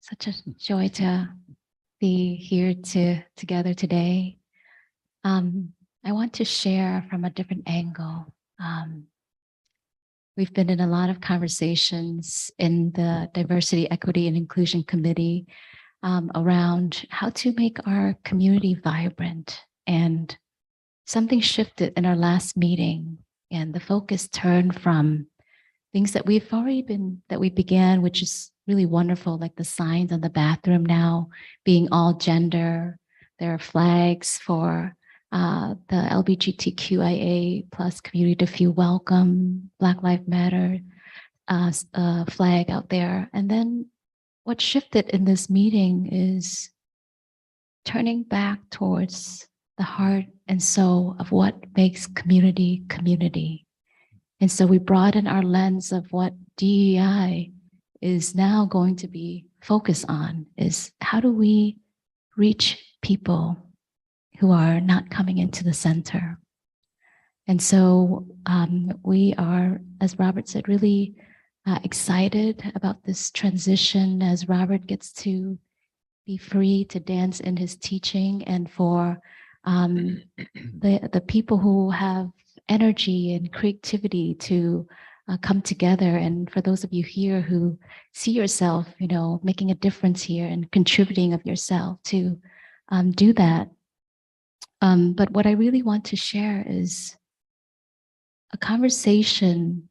Such a joy to be here together today. I want to share from a different angle. We've been in a lot of conversations in the Diversity, Equity, and Inclusion Committee around how to make our community vibrant. And something shifted in our last meeting, and the focus turned from things that we began, which is really wonderful, like the signs on the bathroom now being all gender. There are flags for the LGBTQIA plus community to feel welcome, Black Lives Matter flag out there. And then what shifted in this meeting is turning back towards the heart and soul of what makes community community. And so we broaden our lens of what DEI is now going to be focused on, is how do we reach people who are not coming into the center. And so we are, as Robert said, really excited about this transition as Robert gets to be free to dance in his teaching, and for the people who have energy and creativity to come together. And for those of you here who see yourself, making a difference here and contributing of yourself to do that. But what I really want to share is a conversation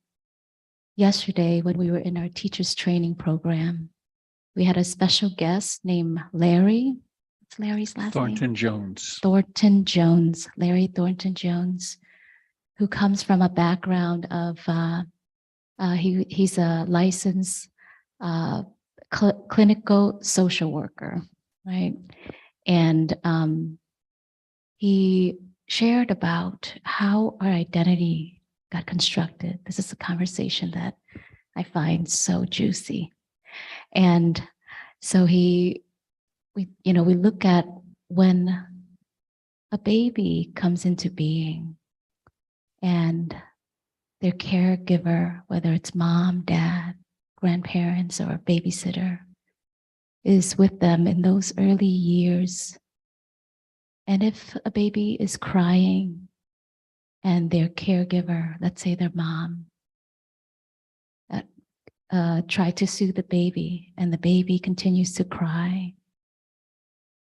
yesterday when we were in our teachers training program. We had a special guest named Larry. What's Larry's last name? Thornton Jones. Thornton Jones, Larry Thornton Jones, who comes from a background of, he's a licensed clinical social worker, right? And he shared about how our identity got constructed. This is a conversation that I find so juicy. And so we look at when a baby comes into being and their caregiver, whether it's mom, dad, grandparents, or a babysitter, is with them in those early years. And if a baby is crying and their caregiver, let's say their mom, try to soothe the baby and the baby continues to cry,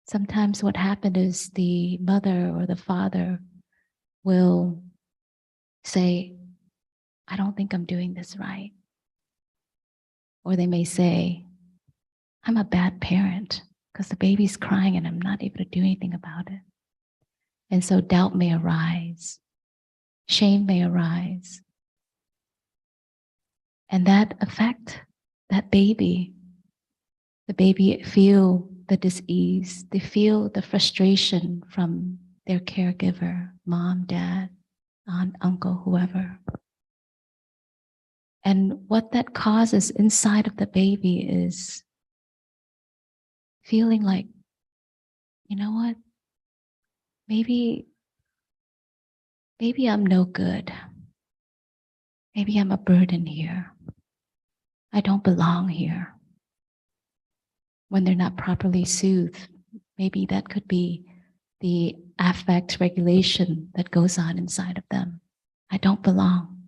sometimes what happened is the mother or the father will say, I don't think I'm doing this right. Or they may say, I'm a bad parent because the baby's crying and I'm not able to do anything about it. And so doubt may arise, shame may arise. And that affect that baby. The baby feel the dis-ease, they feel the frustration from their caregiver, mom, dad, aunt, uncle, whoever. And what that causes inside of the baby is feeling like, you know what? Maybe I'm no good. Maybe I'm a burden here. I don't belong here. When they're not properly soothed, maybe that could be the affect regulation that goes on inside of them. I don't belong.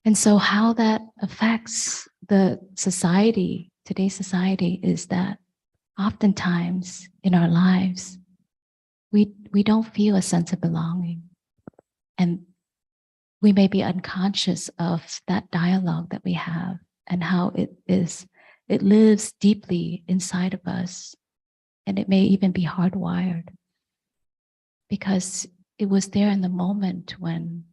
And so how that affects the society, today's society, is that oftentimes in our lives, we don't feel a sense of belonging. And we may be unconscious of that dialogue that we have and how it lives deeply inside of us. And it may even be hardwired because it was there in the moment when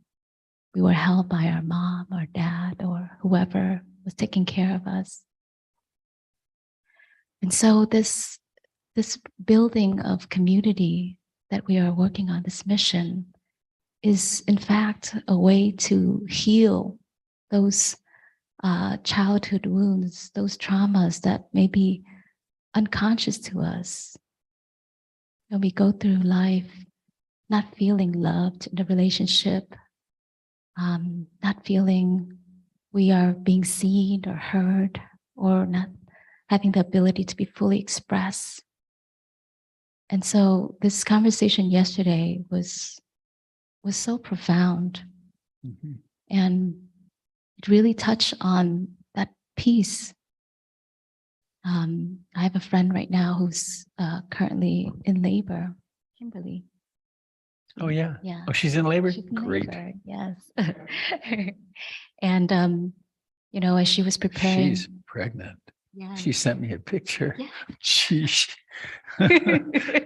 we were held by our mom or dad or whoever was taking care of us. And so this building of community that we are working on, this mission, is in fact a way to heal those childhood wounds, those traumas that may be unconscious to us. When we go through life not feeling loved in a relationship, not feeling we are being seen or heard, or not having the ability to be fully expressed. And so this conversation yesterday was so profound. Mm-hmm. And it really touched on that piece. I have a friend right now who's currently in labor, Kimberly. Oh, yeah. Yeah. Oh, she's in labor? She's in Great. labor, yes. And you know, as she was preparing, She's pregnant. yeah, She sent me a picture. yeah. Sheesh.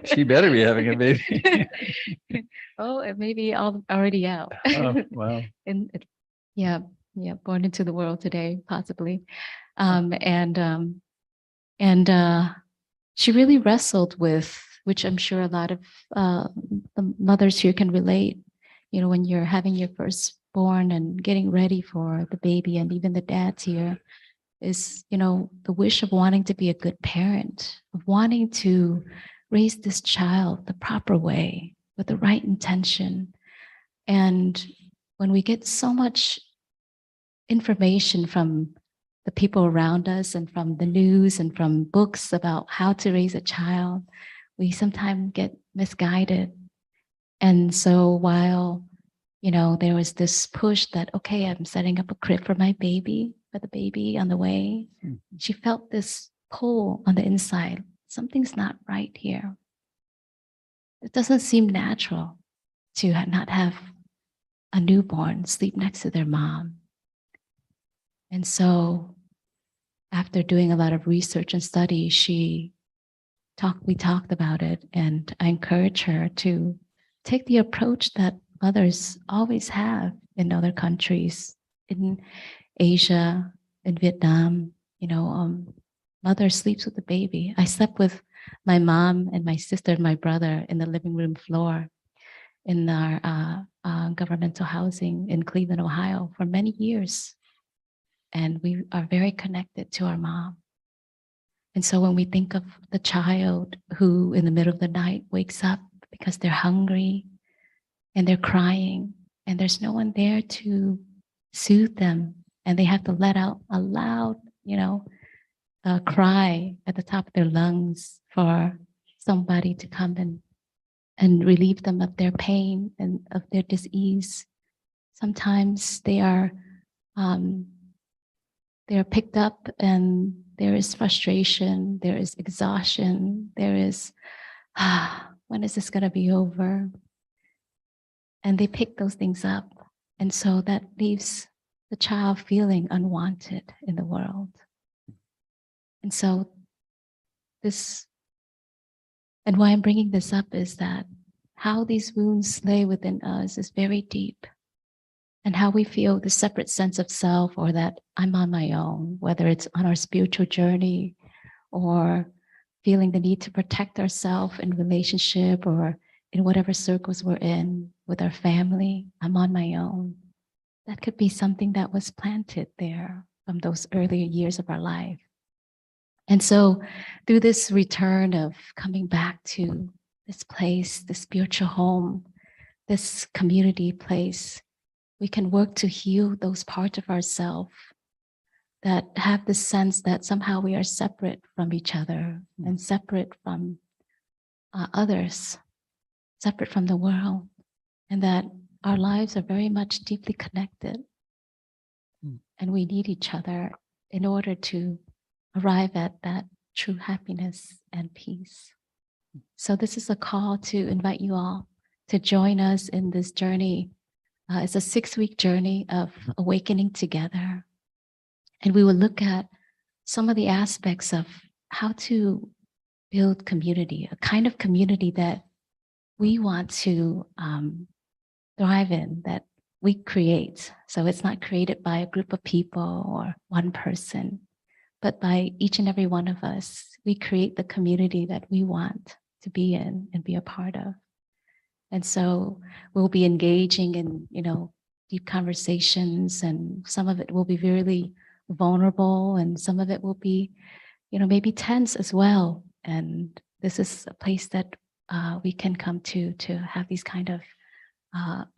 She better be having a baby. Oh, it may be already out. Oh, wow. And yeah, born into the world today, possibly. She really wrestled with, which I'm sure a lot of the mothers here can relate. You know, when you're having your firstborn and getting ready for the baby, and even the dads here, is, you know, the wish of wanting to be a good parent, of wanting to raise this child the proper way with the right intention. And when we get so much information from the people around us and from the news and from books about how to raise a child, we sometimes get misguided. And so while, you know, there was this push that, okay, I'm setting up a crib for my baby, for the baby on the way, she felt this pull on the inside. Something's not right here. It doesn't seem natural to not have a newborn sleep next to their mom. And so after doing a lot of research and study, we talked about it, and I encouraged her to take the approach that mothers always have in other countries, in Asia, in Vietnam. You know, mother sleeps with the baby. I slept with my mom and my sister and my brother in the living room floor in our governmental housing in Cleveland, Ohio, for many years. And we are very connected to our mom. And so when we think of the child who in the middle of the night wakes up because they're hungry and they're crying and there's no one there to soothe them, and they have to let out a loud, you know, cry at the top of their lungs for somebody to come and relieve them of their pain and of their dis-ease. Sometimes they're picked up and there is frustration, there is exhaustion, there is, when is this going to be over? And they pick those things up. And so that leaves the child feeling unwanted in the world. And so and why I'm bringing this up is that how these wounds lay within us is very deep. And how we feel the separate sense of self, or that I'm on my own, whether it's on our spiritual journey or feeling the need to protect ourselves in relationship or in whatever circles we're in with our family, I'm on my own. That could be something that was planted there from those earlier years of our life. And so through this return of coming back to this place, this spiritual home, this community place, we can work to heal those parts of ourselves that have the sense that somehow we are separate from each other and separate from others, separate from the world, and that our lives are very much deeply connected. And we need each other in order to arrive at that true happiness and peace. So this is a call to invite you all to join us in this journey. It's a 6-week journey of awakening together. And we will look at some of the aspects of how to build community, a kind of community that we want to thrive in, that we create. So it's not created by a group of people or one person, but by each and every one of us. We create the community that we want to be in and be a part of. And so we'll be engaging in, deep conversations, and some of it will be really vulnerable, and some of it will be, maybe tense as well. And this is a place that we can come to have these kind of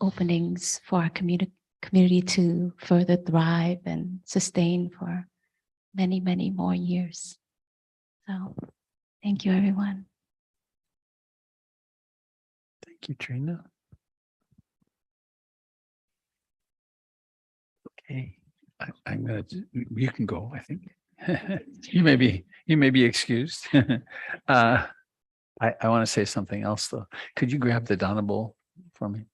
openings for our community to further thrive and sustain for many, many more years. So thank you, everyone. Thank you, Trina. Okay, I'm gonna. You can go. I think you may be excused. I want to say something else though. Could you grab the Dana bowl for me,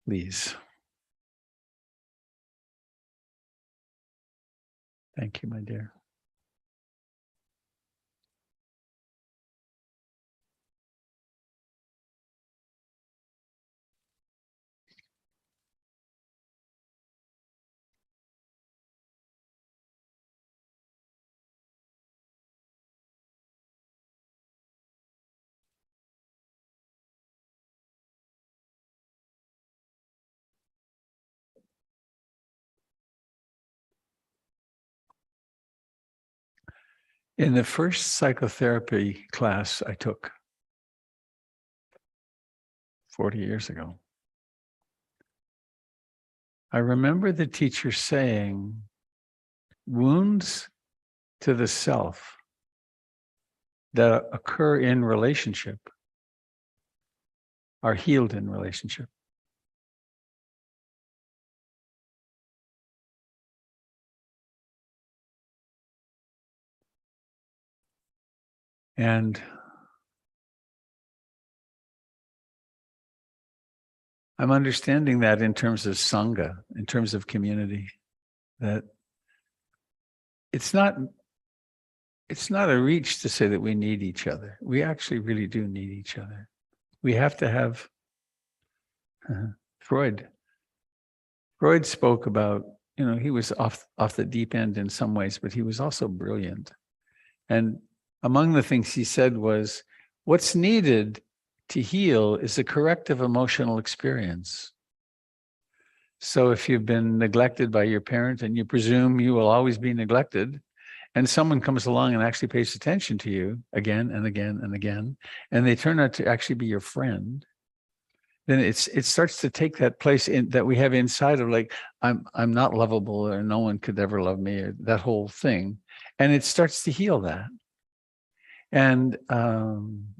please? Thank you, my dear. In the first psychotherapy class I took 40 years ago, I remember the teacher saying, wounds to the self that occur in relationship are healed in relationship. And I'm understanding that in terms of Sangha, in terms of community, that it's not a reach to say that we need each other. We actually really do need each other. We have to have Freud. Freud spoke about, he was off the deep end in some ways, but he was also brilliant. And among the things he said was, what's needed to heal is a corrective emotional experience. So if you've been neglected by your parent and you presume you will always be neglected, and someone comes along and actually pays attention to you again and again and again, and they turn out to actually be your friend, then it starts to take that place that we have inside of like, I'm not lovable, or no one could ever love me, or that whole thing. And it starts to heal that. And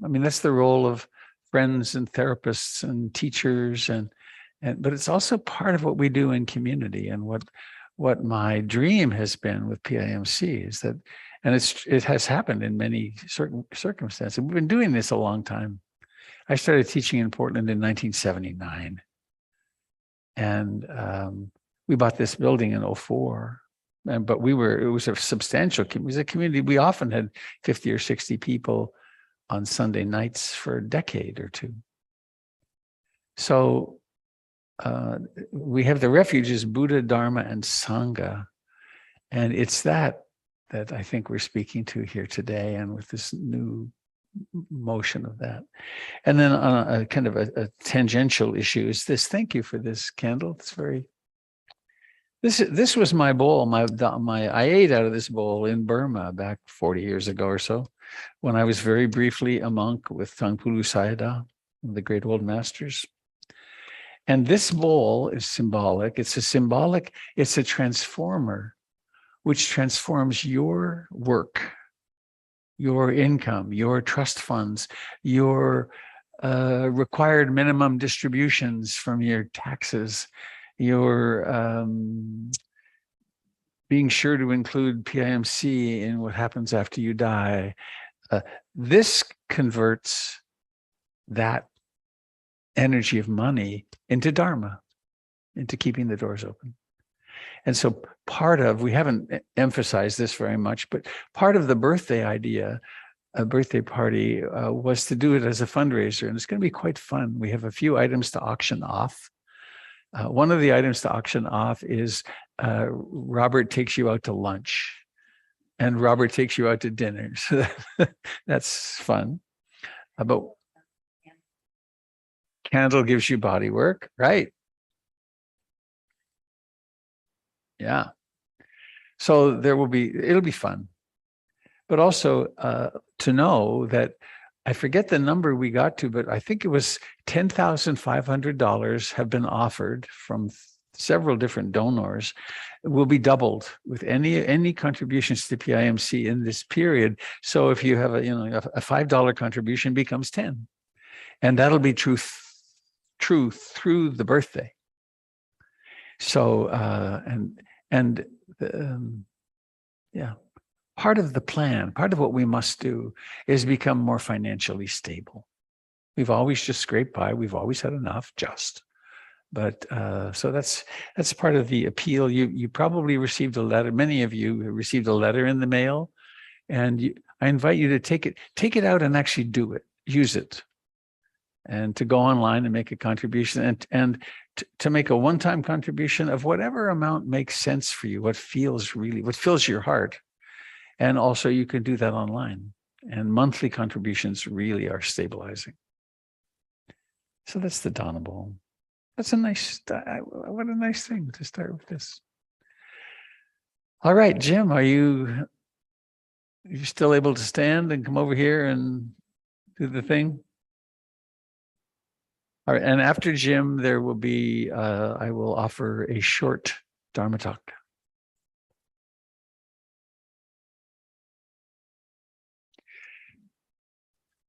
that's the role of friends and therapists and teachers, but it's also part of what we do in community. And what my dream has been with PIMC is that, and it has happened in many certain circumstances. We've been doing this a long time. I started teaching in Portland in 1979, and we bought this building in 2004. But it was a substantial, it was a community. We often had 50 or 60 people on Sunday nights for a decade or two. So we have the refuges, Buddha, Dharma, and Sangha. And it's that I think we're speaking to here today, and with this new motion of that. And then on a kind of a tangential issue is this. Thank you for this candle. It's very This was my bowl. I ate out of this bowl in Burma back 40 years ago or so, when I was very briefly a monk with Tangpulu Sayadaw, the great old masters. And this bowl is symbolic. It's a transformer, which transforms your work, your income, your trust funds, your required minimum distributions from your taxes, your being sure to include PIMC in what happens after you die. This converts that energy of money into Dharma, into keeping the doors open. And so we haven't emphasized this very much, but part of the birthday idea, a birthday party, was to do it as a fundraiser. And it's going to be quite fun. We have a few items to auction off. One of the items to auction off is Robert takes you out to lunch, and Robert takes you out to dinner. So that's fun. But candle gives you body work, right? Yeah. So it'll be fun. But also to know that, I forget the number we got to, but I think it was $10,500 have been offered from several different donors. It will be doubled with any contributions to PIMC in this period. So if you have a $5 contribution becomes 10, and that'll be true through the birthday. So yeah. Part of the plan, part of what we must do is become more financially stable. We've always just scraped by. We've always had enough, but so that's part of the appeal. You probably received a letter. Many of you received a letter in the mail, and I invite you to take it out and actually do it, use it, and to go online and make a contribution, and to make a one-time contribution of whatever amount makes sense for you, what fills your heart. And also you can do that online, and monthly contributions really are stabilizing. So that's the Dana Bowl. That's what a nice thing to start with this. All right, Jim, are you still able to stand and come over here and do the thing? All right, and after Jim, there will be, I will offer a short Dharma talk.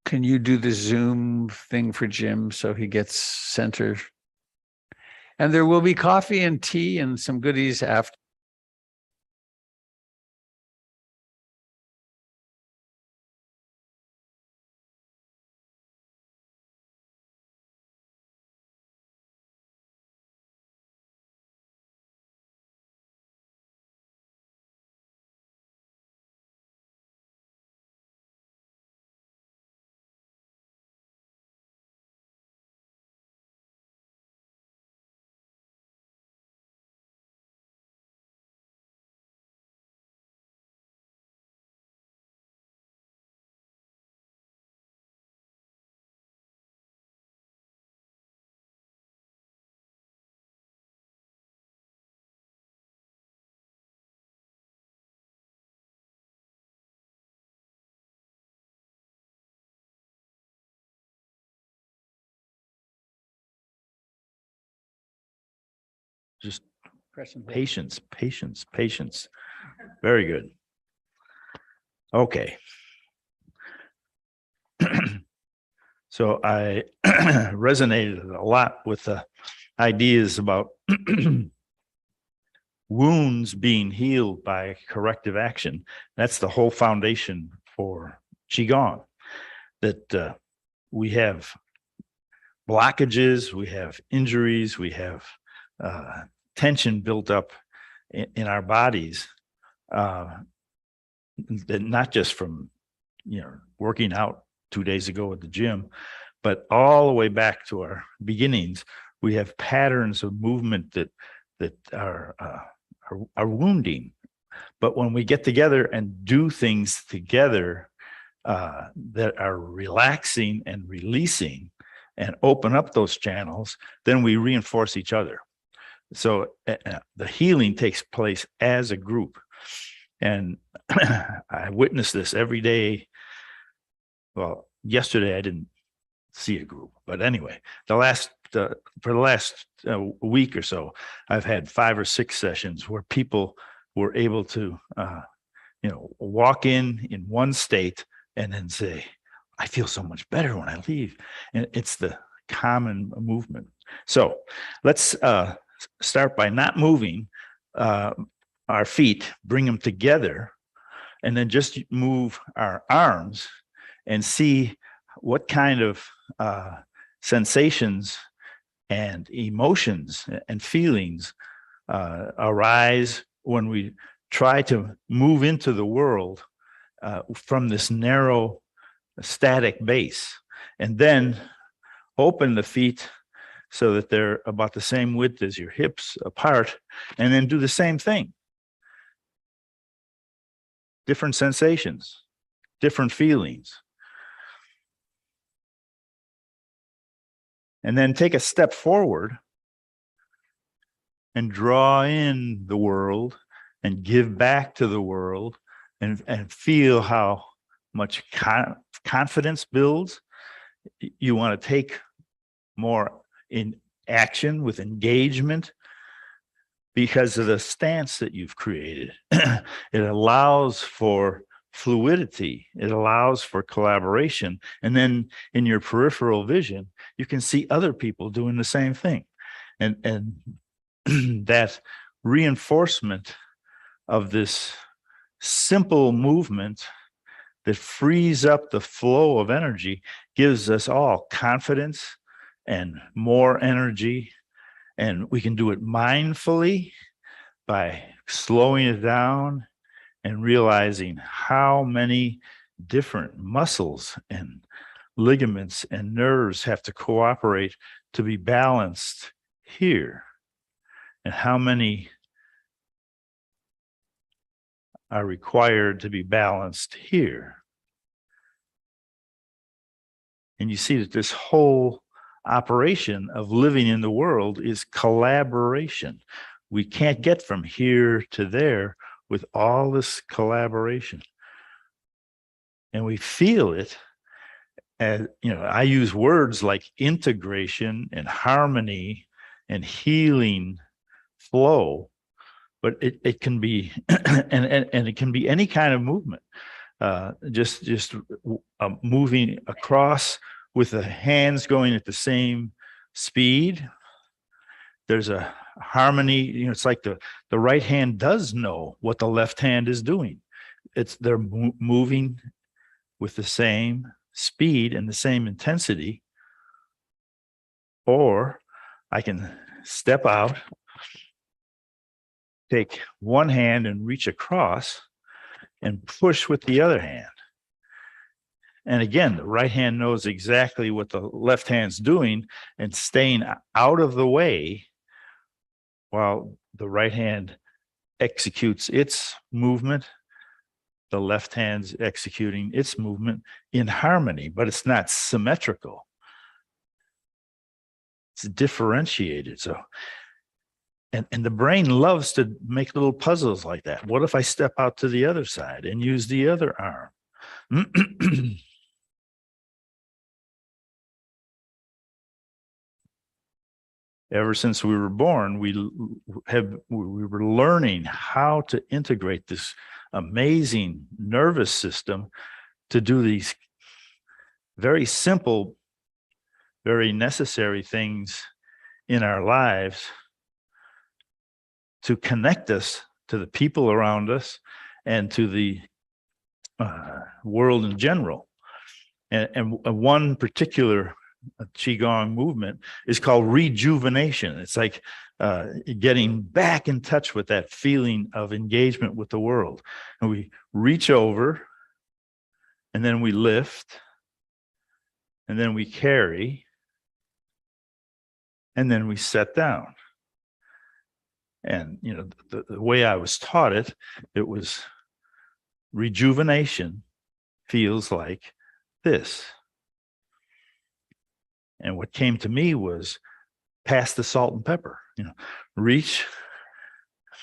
Can you do the Zoom thing for Jim so he gets centered? And there will be coffee and tea and some goodies after. Just Press and hold. patience. Very good. Okay. So I resonated a lot with the ideas about wounds being healed by corrective action. That's the whole foundation for Qigong, that we have blockages, we have injuries, we have tension built up in our bodies, that not just from working out 2 days ago at the gym, but all the way back to our beginnings. We have patterns of movement that are wounding. But when we get together and do things together that are relaxing and releasing and open up those channels, then we reinforce each other. So the healing takes place as a group. And I witness this every day. Well, yesterday I didn't see a group, but anyway, for the last week or so, I've had 5 or 6 sessions where people were able to, walk in one state and then say, I feel so much better when I leave. And it's the common movement. So let's start by not moving our feet, bring them together, and then just move our arms and see what kind of sensations and emotions and feelings arise when we try to move into the world from this narrow static base, and then open the feet so that they're about the same width as your hips apart, and then do the same thing. Different sensations, different feelings. And then take a step forward and draw in the world and give back to the world, and feel how much confidence builds. You want to take more in action with engagement because of the stance that you've created. It allows for fluidity. It allows for collaboration. And then in your peripheral vision, you can see other people doing the same thing. And that reinforcement of this simple movement that frees up the flow of energy gives us all confidence and more energy. And we can do it mindfully by slowing it down and realizing how many different muscles and ligaments and nerves have to cooperate to be balanced here, and how many are required to be balanced here. And you see that this whole operation of living in the world is collaboration. We can't get from here to there with all this collaboration. And we feel it as, I use words like integration and harmony and healing flow, but it can be, and it can be any kind of movement. Just moving across with the hands going at the same speed. There's a harmony. It's like the right hand does know what the left hand is doing. They're moving with the same speed and the same intensity. Or I can step out, take one hand and reach across and push with the other hand. And again, the right hand knows exactly what the left hand's doing and staying out of the way while the right hand executes its movement. The left hand's executing its movement in harmony, but it's not symmetrical. It's differentiated. So, and the brain loves to make little puzzles like that. What if I step out to the other side and use the other arm? Ever since we were born, we were learning how to integrate this amazing nervous system to do these very simple, very necessary things in our lives to connect us to the people around us and to the world in general. And one particular Qigong movement is called rejuvenation. It's like getting back in touch with that feeling of engagement with the world. And we reach over, and then we lift, and then we carry, and then we set down. And the way I was taught it, it was rejuvenation feels like this. And what came to me was pass the salt and pepper, reach,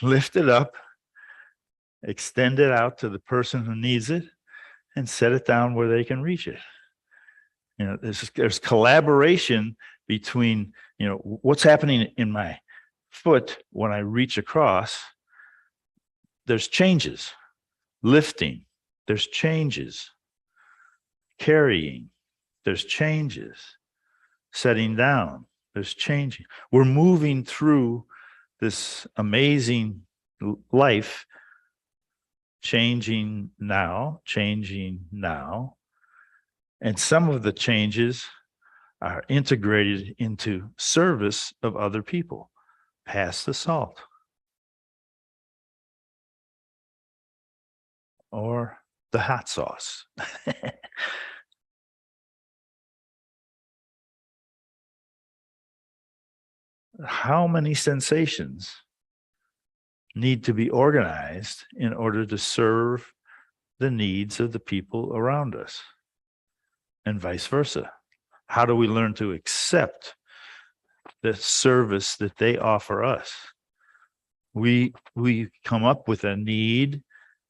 lift it up, extend it out to the person who needs it, and set it down where they can reach it. There's collaboration between, what's happening in my foot when I reach across. There's changes, lifting, there's changes, carrying, there's changes, setting down, there's changing. We're moving through this amazing life, changing now. And some of the changes are integrated into service of other people. Pass the salt. Or the hot sauce. How many sensations need to be organized in order to serve the needs of the people around us? And vice versa. How do we learn to accept the service that they offer us? We come up with a need,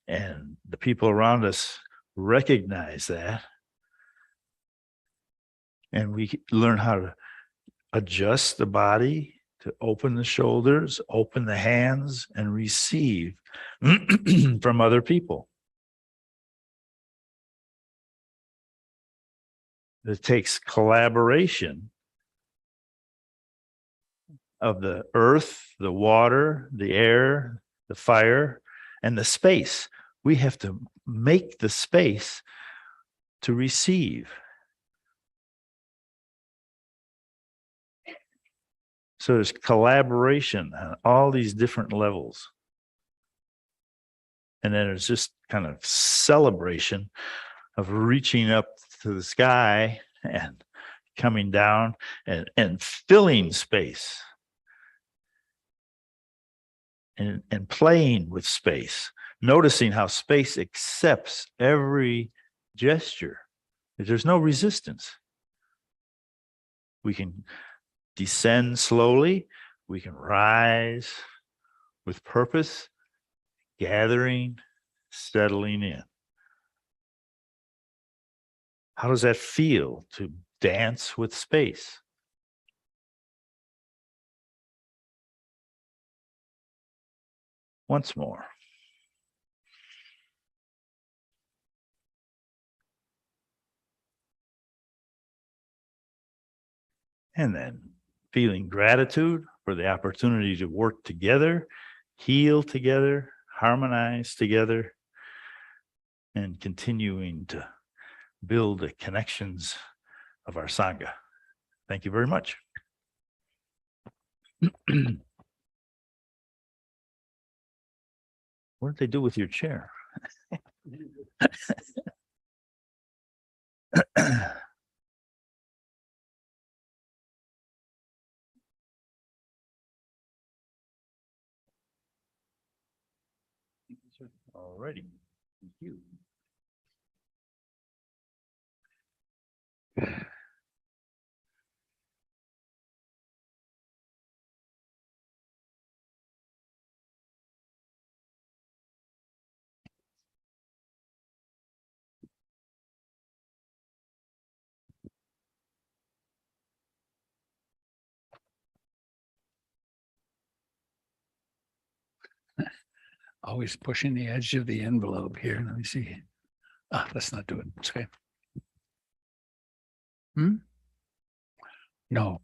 and the people around us recognize that. And we learn how to adjust the body, to open the shoulders, open the hands, and receive from other people. It takes collaboration of the earth, the water, the air, the fire, and the space. We have to make the space to receive. So there's collaboration on all these different levels. And then there's just kind of celebration of reaching up to the sky and coming down and filling space and playing with space, noticing how space accepts every gesture. There's no resistance. We can descend slowly. We can rise with purpose, gathering, settling in. How does that feel to dance with space? Once more. And then feeling gratitude for the opportunity to work together, heal together, harmonize together, and continuing to build the connections of our Sangha. Thank you very much. What did they do with your chair? Alrighty. Thank you. Always pushing the edge of the envelope here. Let me see. Let's not do it. It's okay. No.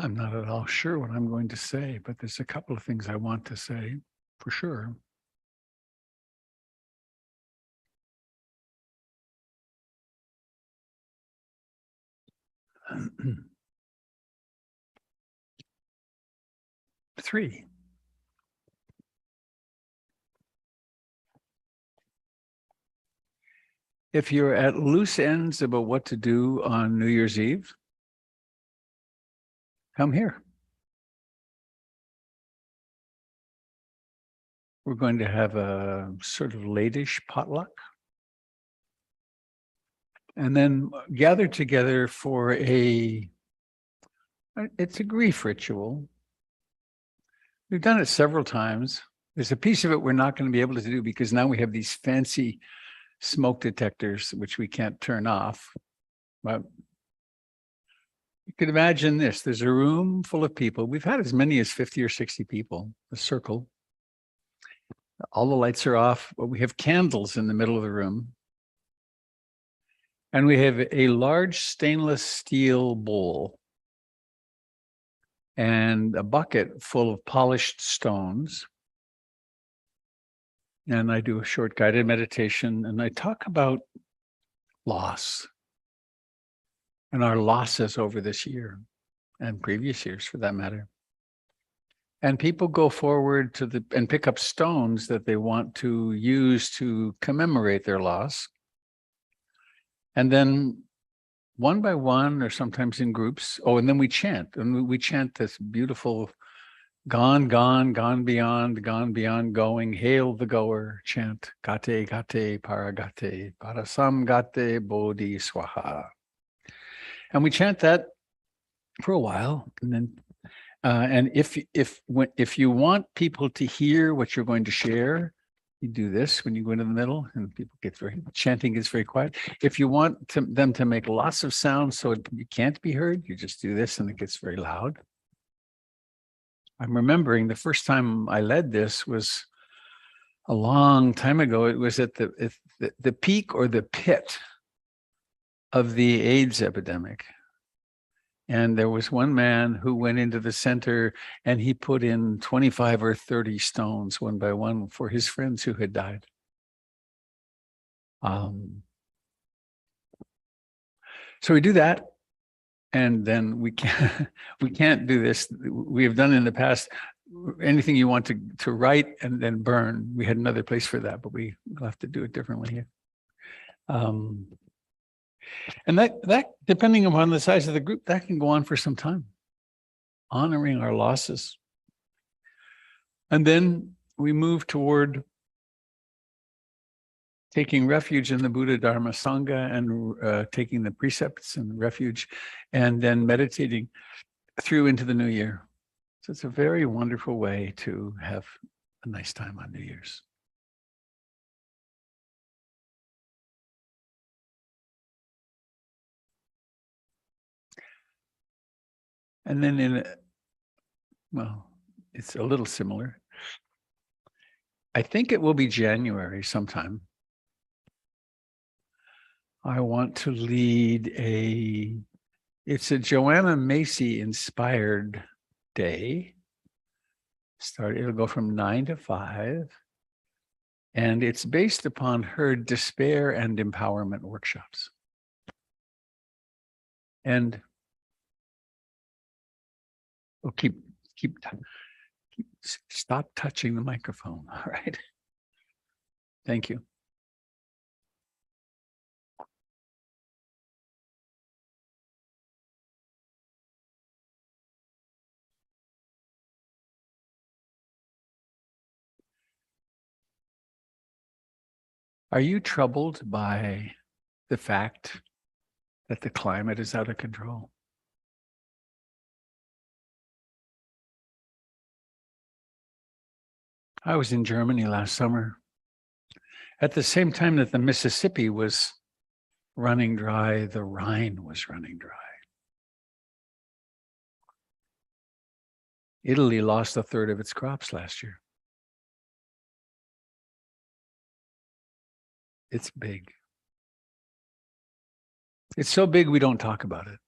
I'm not at all sure what I'm going to say, but there's a couple of things I want to say for sure. Three. If you're at loose ends about what to do on New Year's Eve, come here. We're going to have a sort of late-ish potluck. And then gather together for it's a grief ritual. We've done it several times. There's a piece of it we're not going to be able to do because now we have these fancy smoke detectors, which we can't turn off. But you could imagine this. There's a room full of people. We've had as many as 50 or 60 people, a circle. All the lights are off, but we have candles in the middle of the room. And we have a large stainless steel bowl and a bucket full of polished stones. And I do a short guided meditation and I talk about loss and our losses over this year and previous years for that matter. And people go forward and pick up stones that they want to use to commemorate their loss. And then one by one, or sometimes in groups, and then we chant. And we chant this beautiful gone, gone, gone beyond, going, hail the goer, chant, gate, gate, paragate, parasam gate, bodhi swaha. And we chant that for a while. And then, and if you want people to hear what you're going to share, you do this when you go into the middle and people chanting gets very quiet. If you want them to make lots of sounds so you can't be heard, you just do this and it gets very loud. I'm remembering the first time I led this was a long time ago. It was at the peak or the pit of the AIDS epidemic. And there was one man who went into the center and he put in 25 or 30 stones one by one for his friends who had died. So we do that. And then we can't do this. We have done in the past anything you want to write and then burn. We had another place for that, but we'll have to do it differently here. And that depending upon the size of the group, that can go on for some time, honoring our losses. And then we move toward taking refuge in the Buddha, Dharma, Sangha, and taking the precepts and refuge, and then meditating through into the new year. So it's a very wonderful way to have a nice time on New Year's. And then it's a little similar. I think it will be January sometime. I want to lead it's a Joanna Macy inspired day. It'll go from 9 to 5. And it's based upon her despair and empowerment workshops. And stop touching the microphone. All right. Thank you. Are you troubled by the fact that the climate is out of control? I was in Germany last summer at the same time that the Mississippi was running dry, the Rhine was running dry. Italy lost 1/3 of its crops last year. It's big. It's so big we don't talk about it.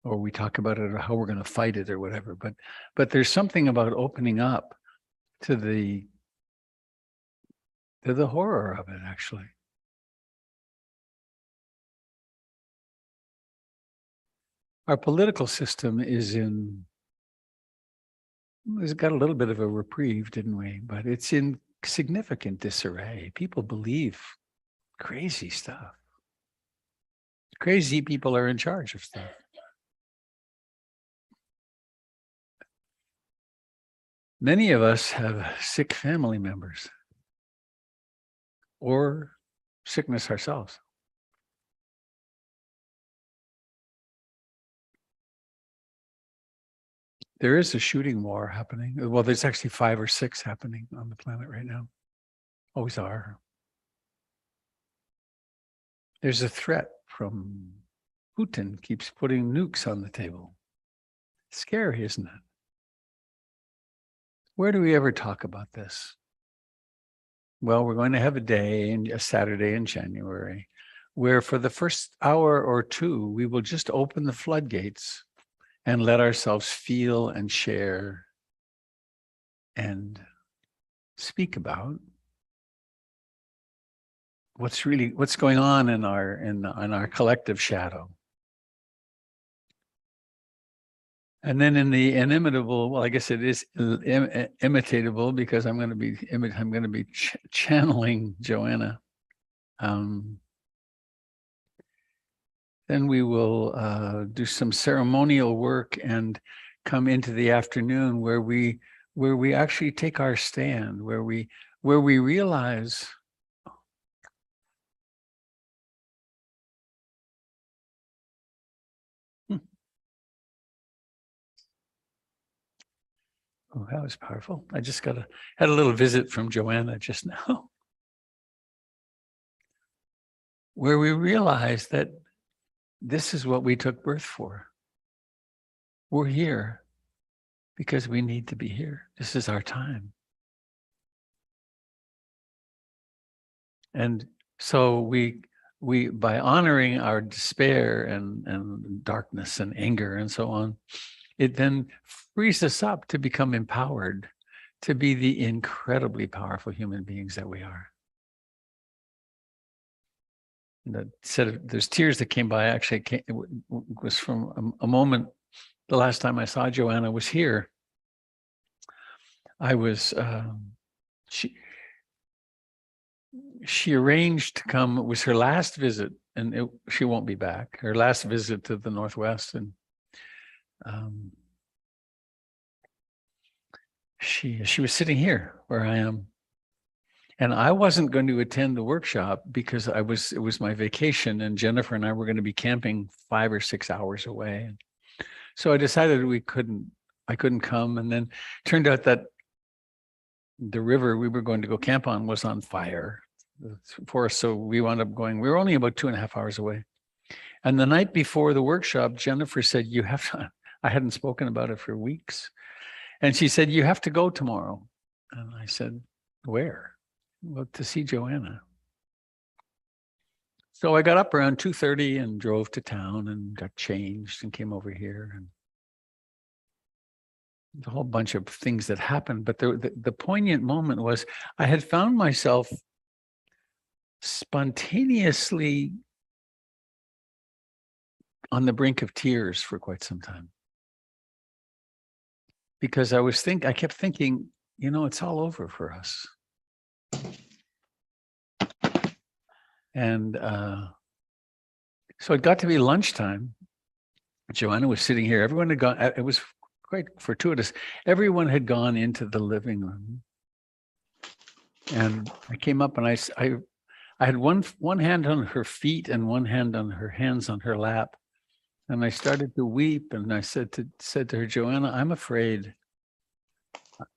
or we talk about it or how we're going to fight it or whatever. But there's something about opening up to the horror of it, actually. Our political system has got a little bit of a reprieve, didn't we? But it's in significant disarray. People believe crazy stuff. Crazy people are in charge of stuff. Many of us have sick family members or sickness ourselves. There is a shooting war happening. Well, there's actually 5 or 6 happening on the planet right now. Always are. There's a threat from Putin, keeps putting nukes on the table. Scary, isn't it? Where do we ever talk about this? Well, we're going to have a Saturday in January, where for the first hour or two, we will just open the floodgates and let ourselves feel and share and speak about what's going on in our collective shadow. And then in the inimitable, well, I guess it is imitatable, because I'm going to be channeling Joanna. Then we will do some ceremonial work and come into the afternoon where we actually take our stand, where we realize oh, that was powerful. I just had a little visit from Joanna just now, where we realize that this is what we took birth for. We're here because we need to be here. This is our time. And so we by honoring our despair and darkness and anger and so on, it then frees us up to become empowered, to be the incredibly powerful human beings that we are. There's tears that came by. Actually, it was from a moment. The last time I saw Joanna was here. I was she arranged to come. It was her last visit, and she won't be back. Her last visit to the Northwest, and she was sitting here where I am. And I wasn't going to attend the workshop because it was my vacation, and Jennifer and I were going to be camping 5 or 6 hours away. So I decided I couldn't come. And then turned out that the river we were going to go camp on was on fire for us. So we wound up going, we were only about 2.5 hours away. And the night before the workshop, Jennifer said, I hadn't spoken about it for weeks. And she said, you have to go tomorrow. And I said, where? Well, to see Joanna. So I got up around 2:30 and drove to town and got changed and came over here. And there's a whole bunch of things that happened. But the poignant moment was I had found myself spontaneously on the brink of tears for quite some time. Because I kept thinking, it's all over for us. And so it got to be lunchtime. Joanna was sitting here. Everyone had gone. It was quite fortuitous. Everyone had gone into the living room. And I came up and I had one hand on her feet and one hand on her hands on her lap. And I started to weep, and I said to her, Joanna, I'm afraid.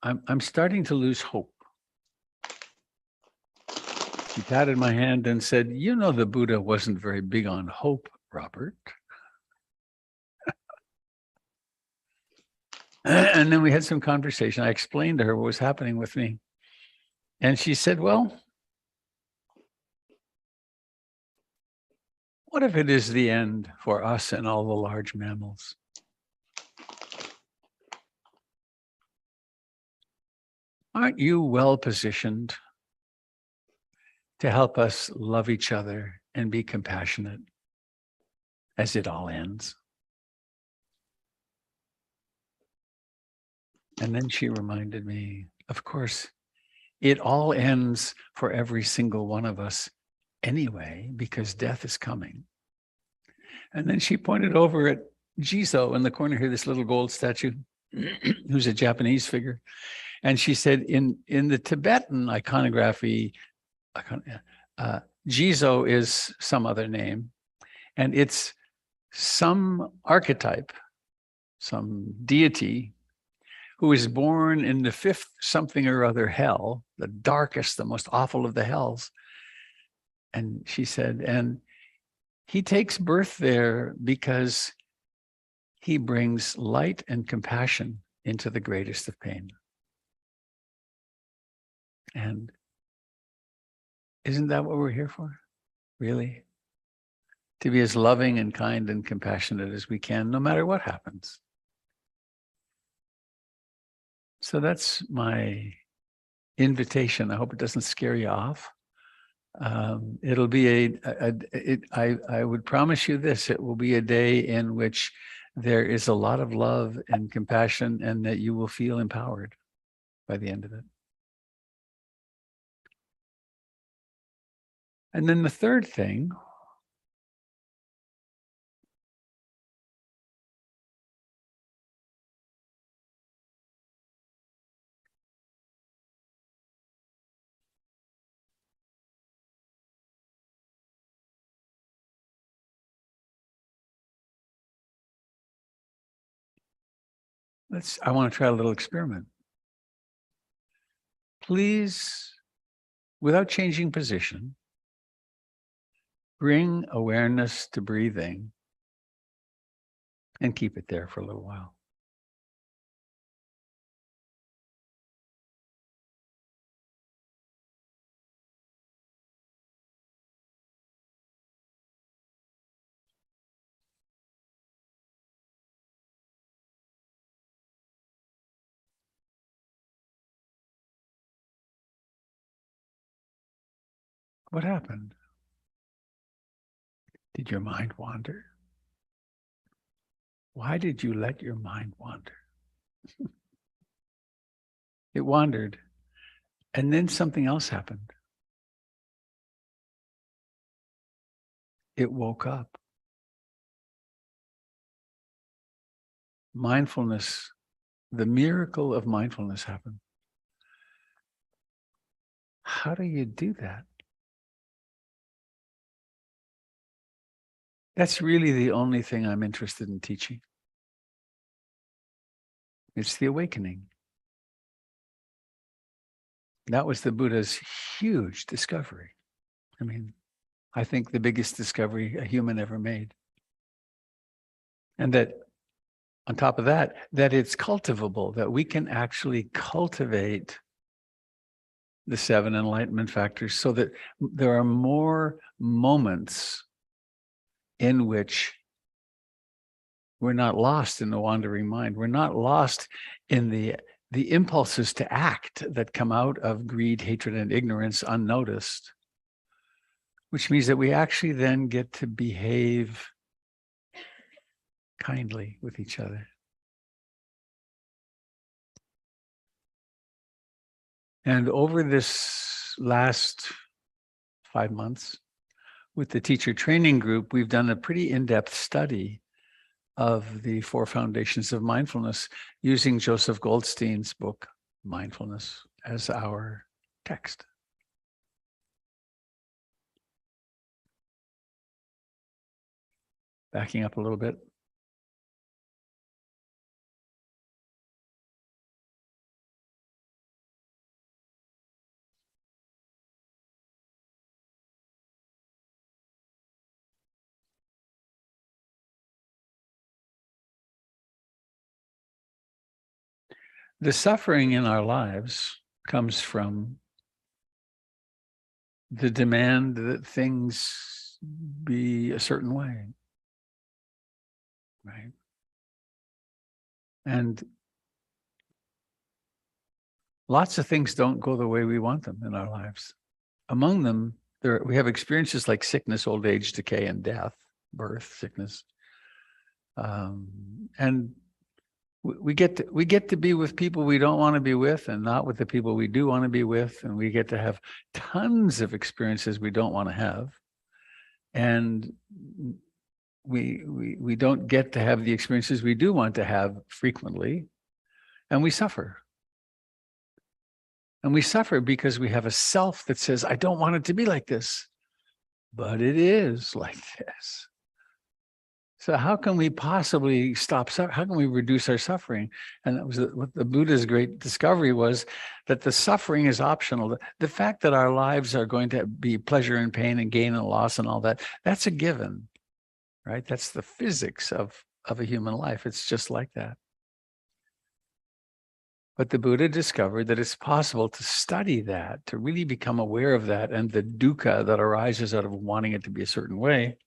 I'm starting to lose hope. She patted my hand and said, the Buddha wasn't very big on hope, Robert. And then we had some conversation. I explained to her what was happening with me. And she said, well, What if it is the end for us and all the large mammals? Aren't you well positioned to help us love each other and be compassionate as it all ends? And then she reminded me, of course, it all ends for every single one of us anyway, because death is coming. And then she pointed over at Jizo in the corner here, this little gold statue, who's a Japanese figure. And she said, in the Tibetan iconography, Jizo is some other name, and it's some archetype, some deity who is born in the fifth something or other hell, the darkest, the most awful of the hells. And she said, and he takes birth there because he brings light and compassion into the greatest of pain. And isn't that what we're here for? Really? To be as loving and kind and compassionate as we can, no matter what happens. So that's my invitation. I hope it doesn't scare you off. It'll be I would promise you this, it will be a day in which there is a lot of love and compassion, and that you will feel empowered by the end of it. And then the third thing, I want to try a little experiment. Please, without changing position, bring awareness to breathing and keep it there for a little while. What happened? Did your mind wander? Why did you let your mind wander? It wandered, and then something else happened. It woke up. Mindfulness, the miracle of mindfulness happened. How do you do that? That's really the only thing I'm interested in teaching. It's the awakening. That was the Buddha's huge discovery. I mean, I think the biggest discovery a human ever made. And that on top of that, that it's cultivable, that we can actually cultivate the 7 enlightenment factors so that there are more moments in which we're not lost in the wandering mind. We're not lost in the impulses to act that come out of greed, hatred, and ignorance unnoticed, which means that we actually then get to behave kindly with each other. And over this last 5 months, with the teacher training group, we've done a pretty in-depth study of the 4 foundations of mindfulness using Joseph Goldstein's book, Mindfulness, as our text. Backing up a little bit. The suffering in our lives comes from the demand that things be a certain way. Right. And lots of things don't go the way we want them in our lives. Among them, we have experiences like sickness, old age, decay, and death, birth, sickness. And we get to be with people we don't want to be with, and not with the people we do want to be with. And we get to have tons of experiences we don't want to have. And we don't get to have the experiences we do want to have frequently, and we suffer. And we suffer because we have a self that says, I don't want it to be like this, but it is like this. So how can we possibly stop suffering? How can we reduce our suffering? And that was what the Buddha's great discovery was, that the suffering is optional. The fact that our lives are going to be pleasure and pain and gain and loss and all that, that's a given, right? That's the physics of a human life. It's just like that. But the Buddha discovered that it's possible to study that, to really become aware of that and the dukkha that arises out of wanting it to be a certain way.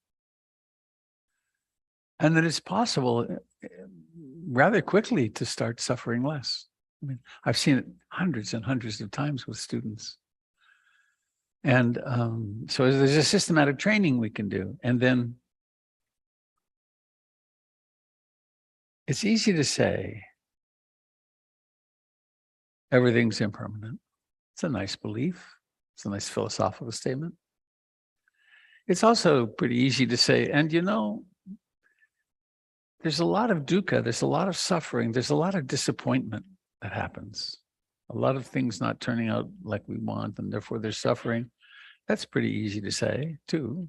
And that it's possible rather quickly to start suffering less. I mean, I've seen it hundreds and hundreds of times with students. And so there's a systematic training we can do. And then it's easy to say, everything's impermanent. It's a nice belief. It's a nice philosophical statement. It's also pretty easy to say, and you know, there's a lot of dukkha, there's a lot of suffering, there's a lot of disappointment that happens. A lot of things not turning out like we want, and therefore there's suffering. That's pretty easy to say, too.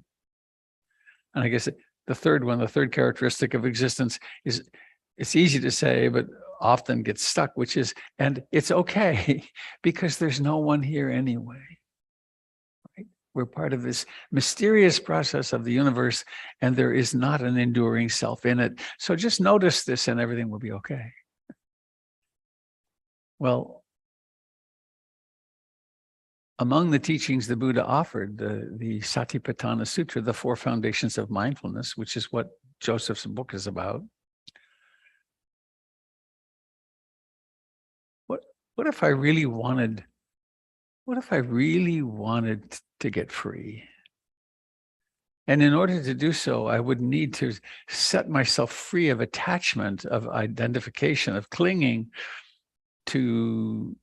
And I guess the third characteristic of existence is, it's easy to say, but often gets stuck, which is, and it's okay, because there's no one here anyway. Right? We're part of this mysterious process of the universe, and there is not an enduring self in it. So just notice this and everything will be okay. Well, among the teachings the Buddha offered, the Satipatthana Sutra, the 4 foundations of mindfulness, which is what Joseph's book is about. What if I really wanted to get free? And in order to do so, I would need to set myself free of attachment, of identification, of clinging to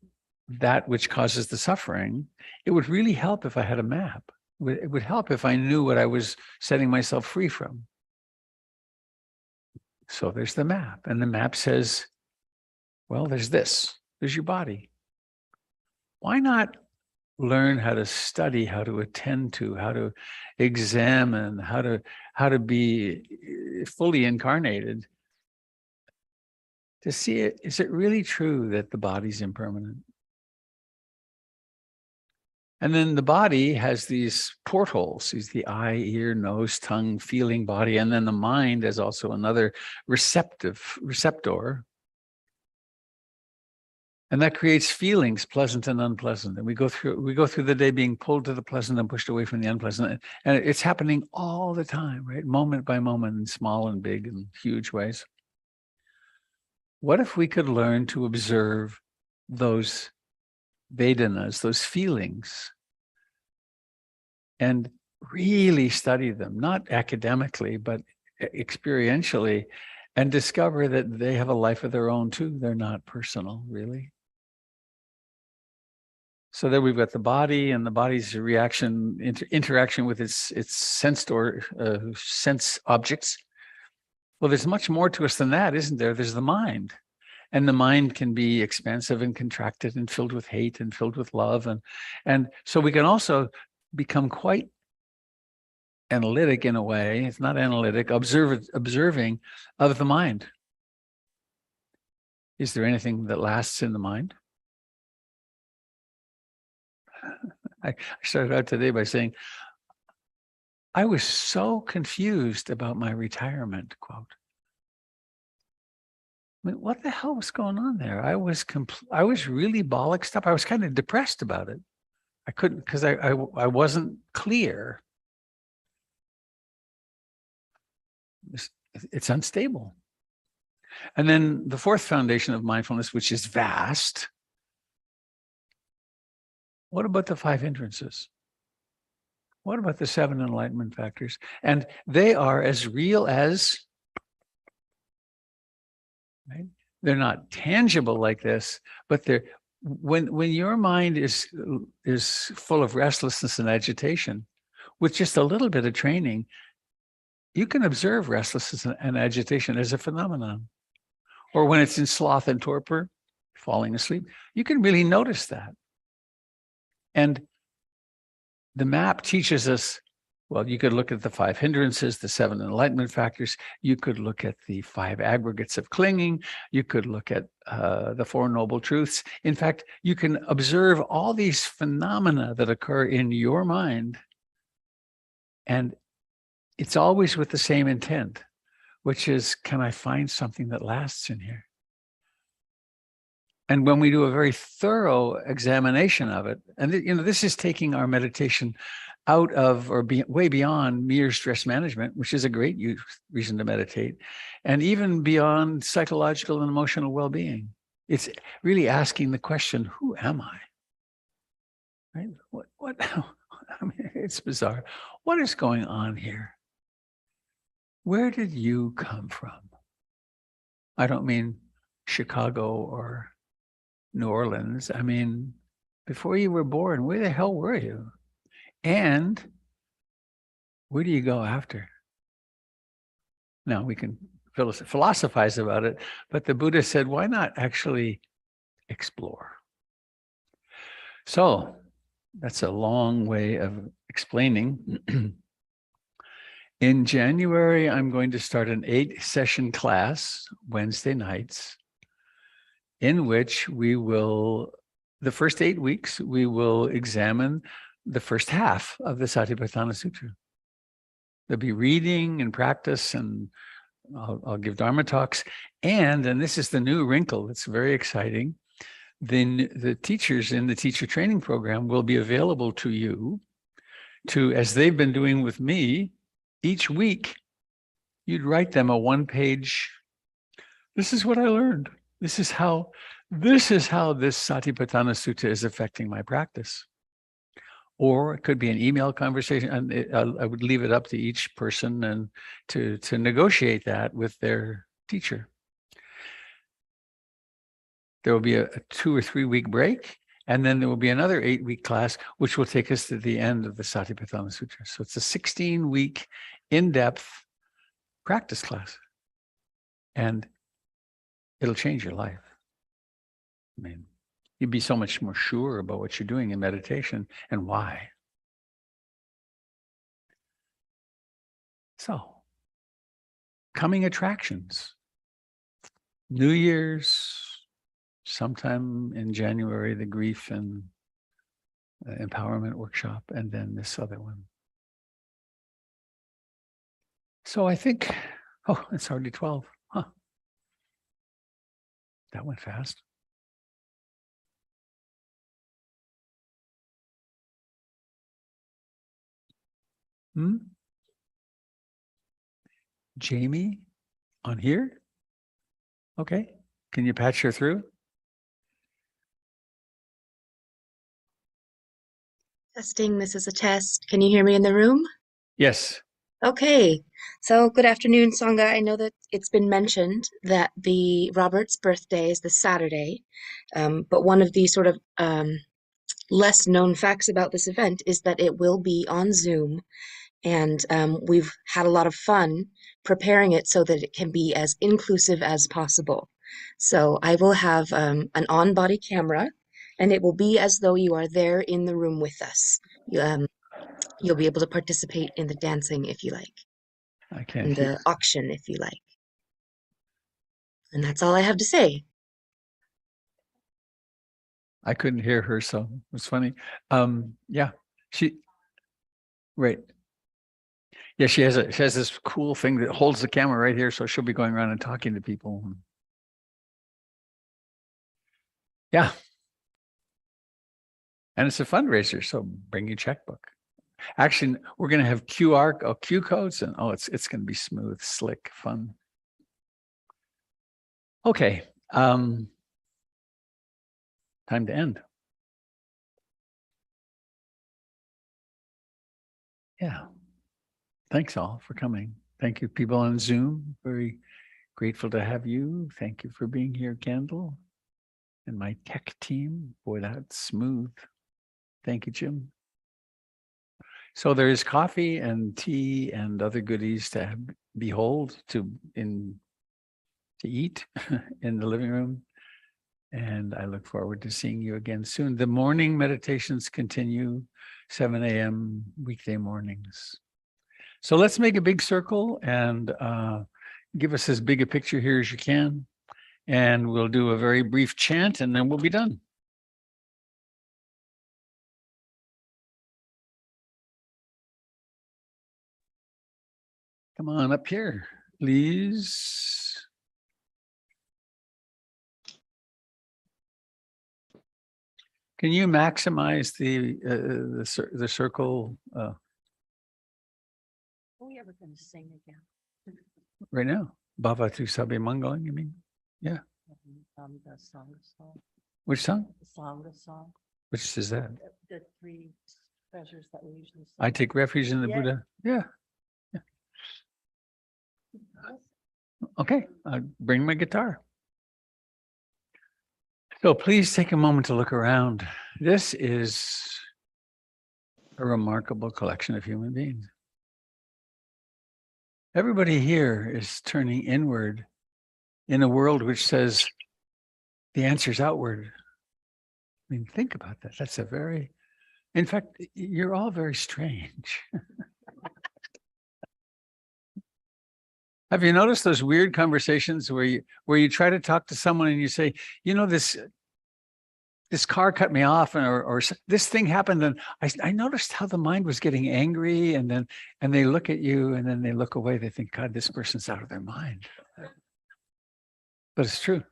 that which causes the suffering. It would really help if I had a map. It would help if I knew what I was setting myself free from. So there's the map, and the map says, well, there's this. There's your body. Why not learn how to study, how to attend to, how to examine, how to be fully incarnated, to see it? Is it really true that the body's impermanent? And then the body has these portholes, is the eye, ear, nose, tongue, feeling body, and then the mind is also another receptor. And that creates feelings, pleasant and unpleasant. And we go through the day being pulled to the pleasant and pushed away from the unpleasant. And it's happening all the time, right? Moment by moment, in small and big and huge ways. What if we could learn to observe those Vedanas, those feelings, and really study them, not academically, but experientially, and discover that they have a life of their own too. They're not personal, really. So there we've got the body, and the body's reaction, interaction with its sensed or sense objects. Well, there's much more to us than that, isn't there? There's the mind. And the mind can be expansive and contracted and filled with hate and filled with love. And so we can also become quite analytic in a way. It's not analytic, observing of the mind. Is there anything that lasts in the mind? I started out today by saying, I was so confused about my retirement quote. I mean, what the hell was going on there? I was really bollocksed up. I was kind of depressed about it. I couldn't, because I wasn't clear. it's unstable. And then the fourth foundation of mindfulness, which is vast. What about the 5 hindrances? What about the 7 enlightenment factors? And they are as real as, right? They're not tangible like this, but they're when your mind is full of restlessness and agitation, with just a little bit of training, you can observe restlessness and agitation as a phenomenon. Or when it's in sloth and torpor, falling asleep, you can really notice that. And the map teaches us, well, you could look at the 5 hindrances, the 7 enlightenment factors. You could look at the 5 aggregates of clinging. You could look at the 4 noble truths. In fact, you can observe all these phenomena that occur in your mind. And it's always with the same intent, which is, can I find something that lasts in here? And when we do a very thorough examination of it, and this is taking our meditation out of or way beyond mere stress management, which is a great reason to meditate, and even beyond psychological and emotional well-being. It's really asking the question, who am I? Right? What I mean, it's bizarre. What is going on here? Where did you come from? I don't mean Chicago or New Orleans. I mean, before you were born, where the hell were you? And where do you go after? Now, we can philosophize about it, but the Buddha said, why not actually explore? So that's a long way of explaining. In January, I'm going to start an 8-session class, Wednesday nights, in which we will, the first 8 weeks, we will examine the first half of the Satipatthana Sutra. There'll be reading and practice, and I'll give Dharma talks. And this is the new wrinkle that's very exciting, then the teachers in the teacher training program will be available to you to, as they've been doing with me, each week, you'd write them a 1-page, this is what I learned. This is how this Satipatthana Sutta is affecting my practice. Or it could be an email conversation, and I would leave it up to each person and to negotiate that with their teacher. There will be a 2 or 3 week break, and then there will be another 8-week class, which will take us to the end of the Satipatthana Sutra. So it's a 16-week in-depth practice class, and it'll change your life. I mean, you'd be so much more sure about what you're doing in meditation and why. So, coming attractions. New Year's, sometime in January, the grief and empowerment workshop, and then this other one. So I think, oh, it's already 12. Huh. That went fast. Jamie on here? Okay. Can you patch her through? Testing, this is a test. Can you hear me in the room? Yes. Okay. So good afternoon, Sangha. I know that it's been mentioned that the Robert's birthday is this Saturday, but one of the sort of less known facts about this event is that it will be on Zoom, and we've had a lot of fun preparing it so that it can be as inclusive as possible. So I will have an on-body camera, and it will be as though you are there in the room with us. You'll be able to participate in the dancing if you like, I can't in hear. the auction if you like. And that's all I have to say. I couldn't hear her, so it was funny. Yeah, right. Yeah, she has this cool thing that holds the camera right here, so she'll be going around and talking to people. Yeah. And it's a fundraiser, so bring your checkbook. Actually, we're going to have Q codes, and it's going to be smooth, slick, fun. Okay. Time to end. Yeah. Thanks all for coming. Thank you, people on Zoom. Very grateful to have you. Thank you for being here, Kendall, and my tech team. Boy, that's smooth. Thank you, Jim. So there is coffee and tea and other goodies to behold, to eat in the living room. And I look forward to seeing you again soon. The morning meditations continue 7 a.m. weekday mornings. So let's make a big circle and give us as big a picture here as you can. And we'll do a very brief chant and then we'll be done. Come on up here, please. Can you maximize the circle Are we ever going to sing again? right now? Bhavatu Sabe Mangalam, you mean? Yeah. The song. Which song? The song. Which is that? The three treasures that we usually sing. I take refuge in the Yeah. Buddha. Yeah. Okay, I'll bring my guitar. So please take a moment to look around. This is a remarkable collection of human beings. Everybody here is turning inward in a world which says the answer's outward. I mean, think about that. That's in fact, you're all very strange. Have you noticed those weird conversations where you try to talk to someone and you say, you know, this car cut me off, or this thing happened, and I noticed how the mind was getting angry, and they look at you and then they look away. They think, God, this person's out of their mind. But it's true.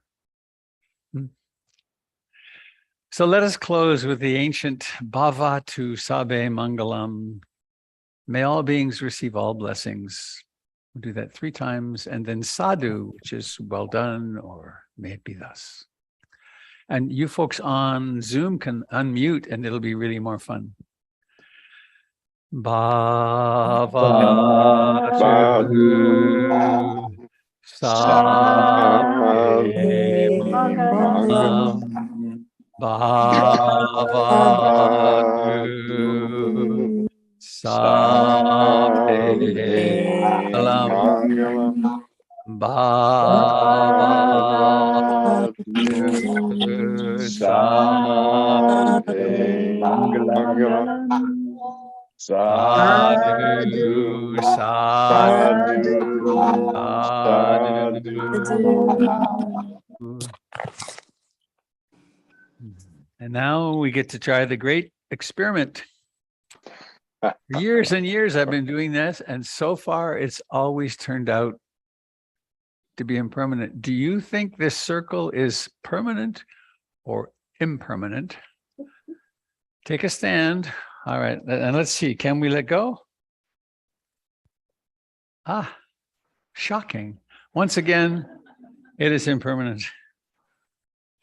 So let us close with the ancient Bhavatu Sabe Mangalam. May all beings receive all blessings. We'll do that 3 times, and then sadhu, which is well done, or may it be thus. And you folks on Zoom can unmute and it'll be really more fun. Bhavatu Sabe Mangalam. Bhavatu Sabe Mangalam. Bhavatu Sabe Mangalam. Sadhu, sadhu. And now we get to try the great experiment. For years and years I've been doing this, and so far it's always turned out to be impermanent. Do you think this circle is permanent or impermanent? Take a stand. All right, and let's see, can we let go? Shocking. Once again, it is impermanent.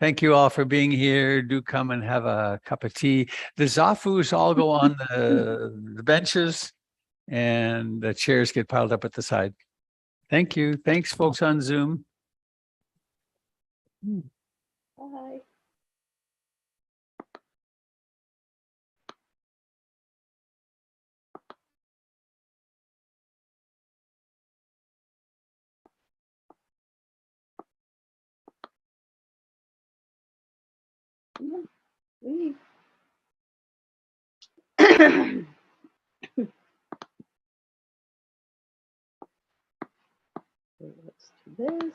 Thank you all for being here. Do come and have a cup of tea. The zafus all go on the benches, and the chairs get piled up at the side. Thank you. Thanks, folks on Zoom. Bye. Leave. Let's do this.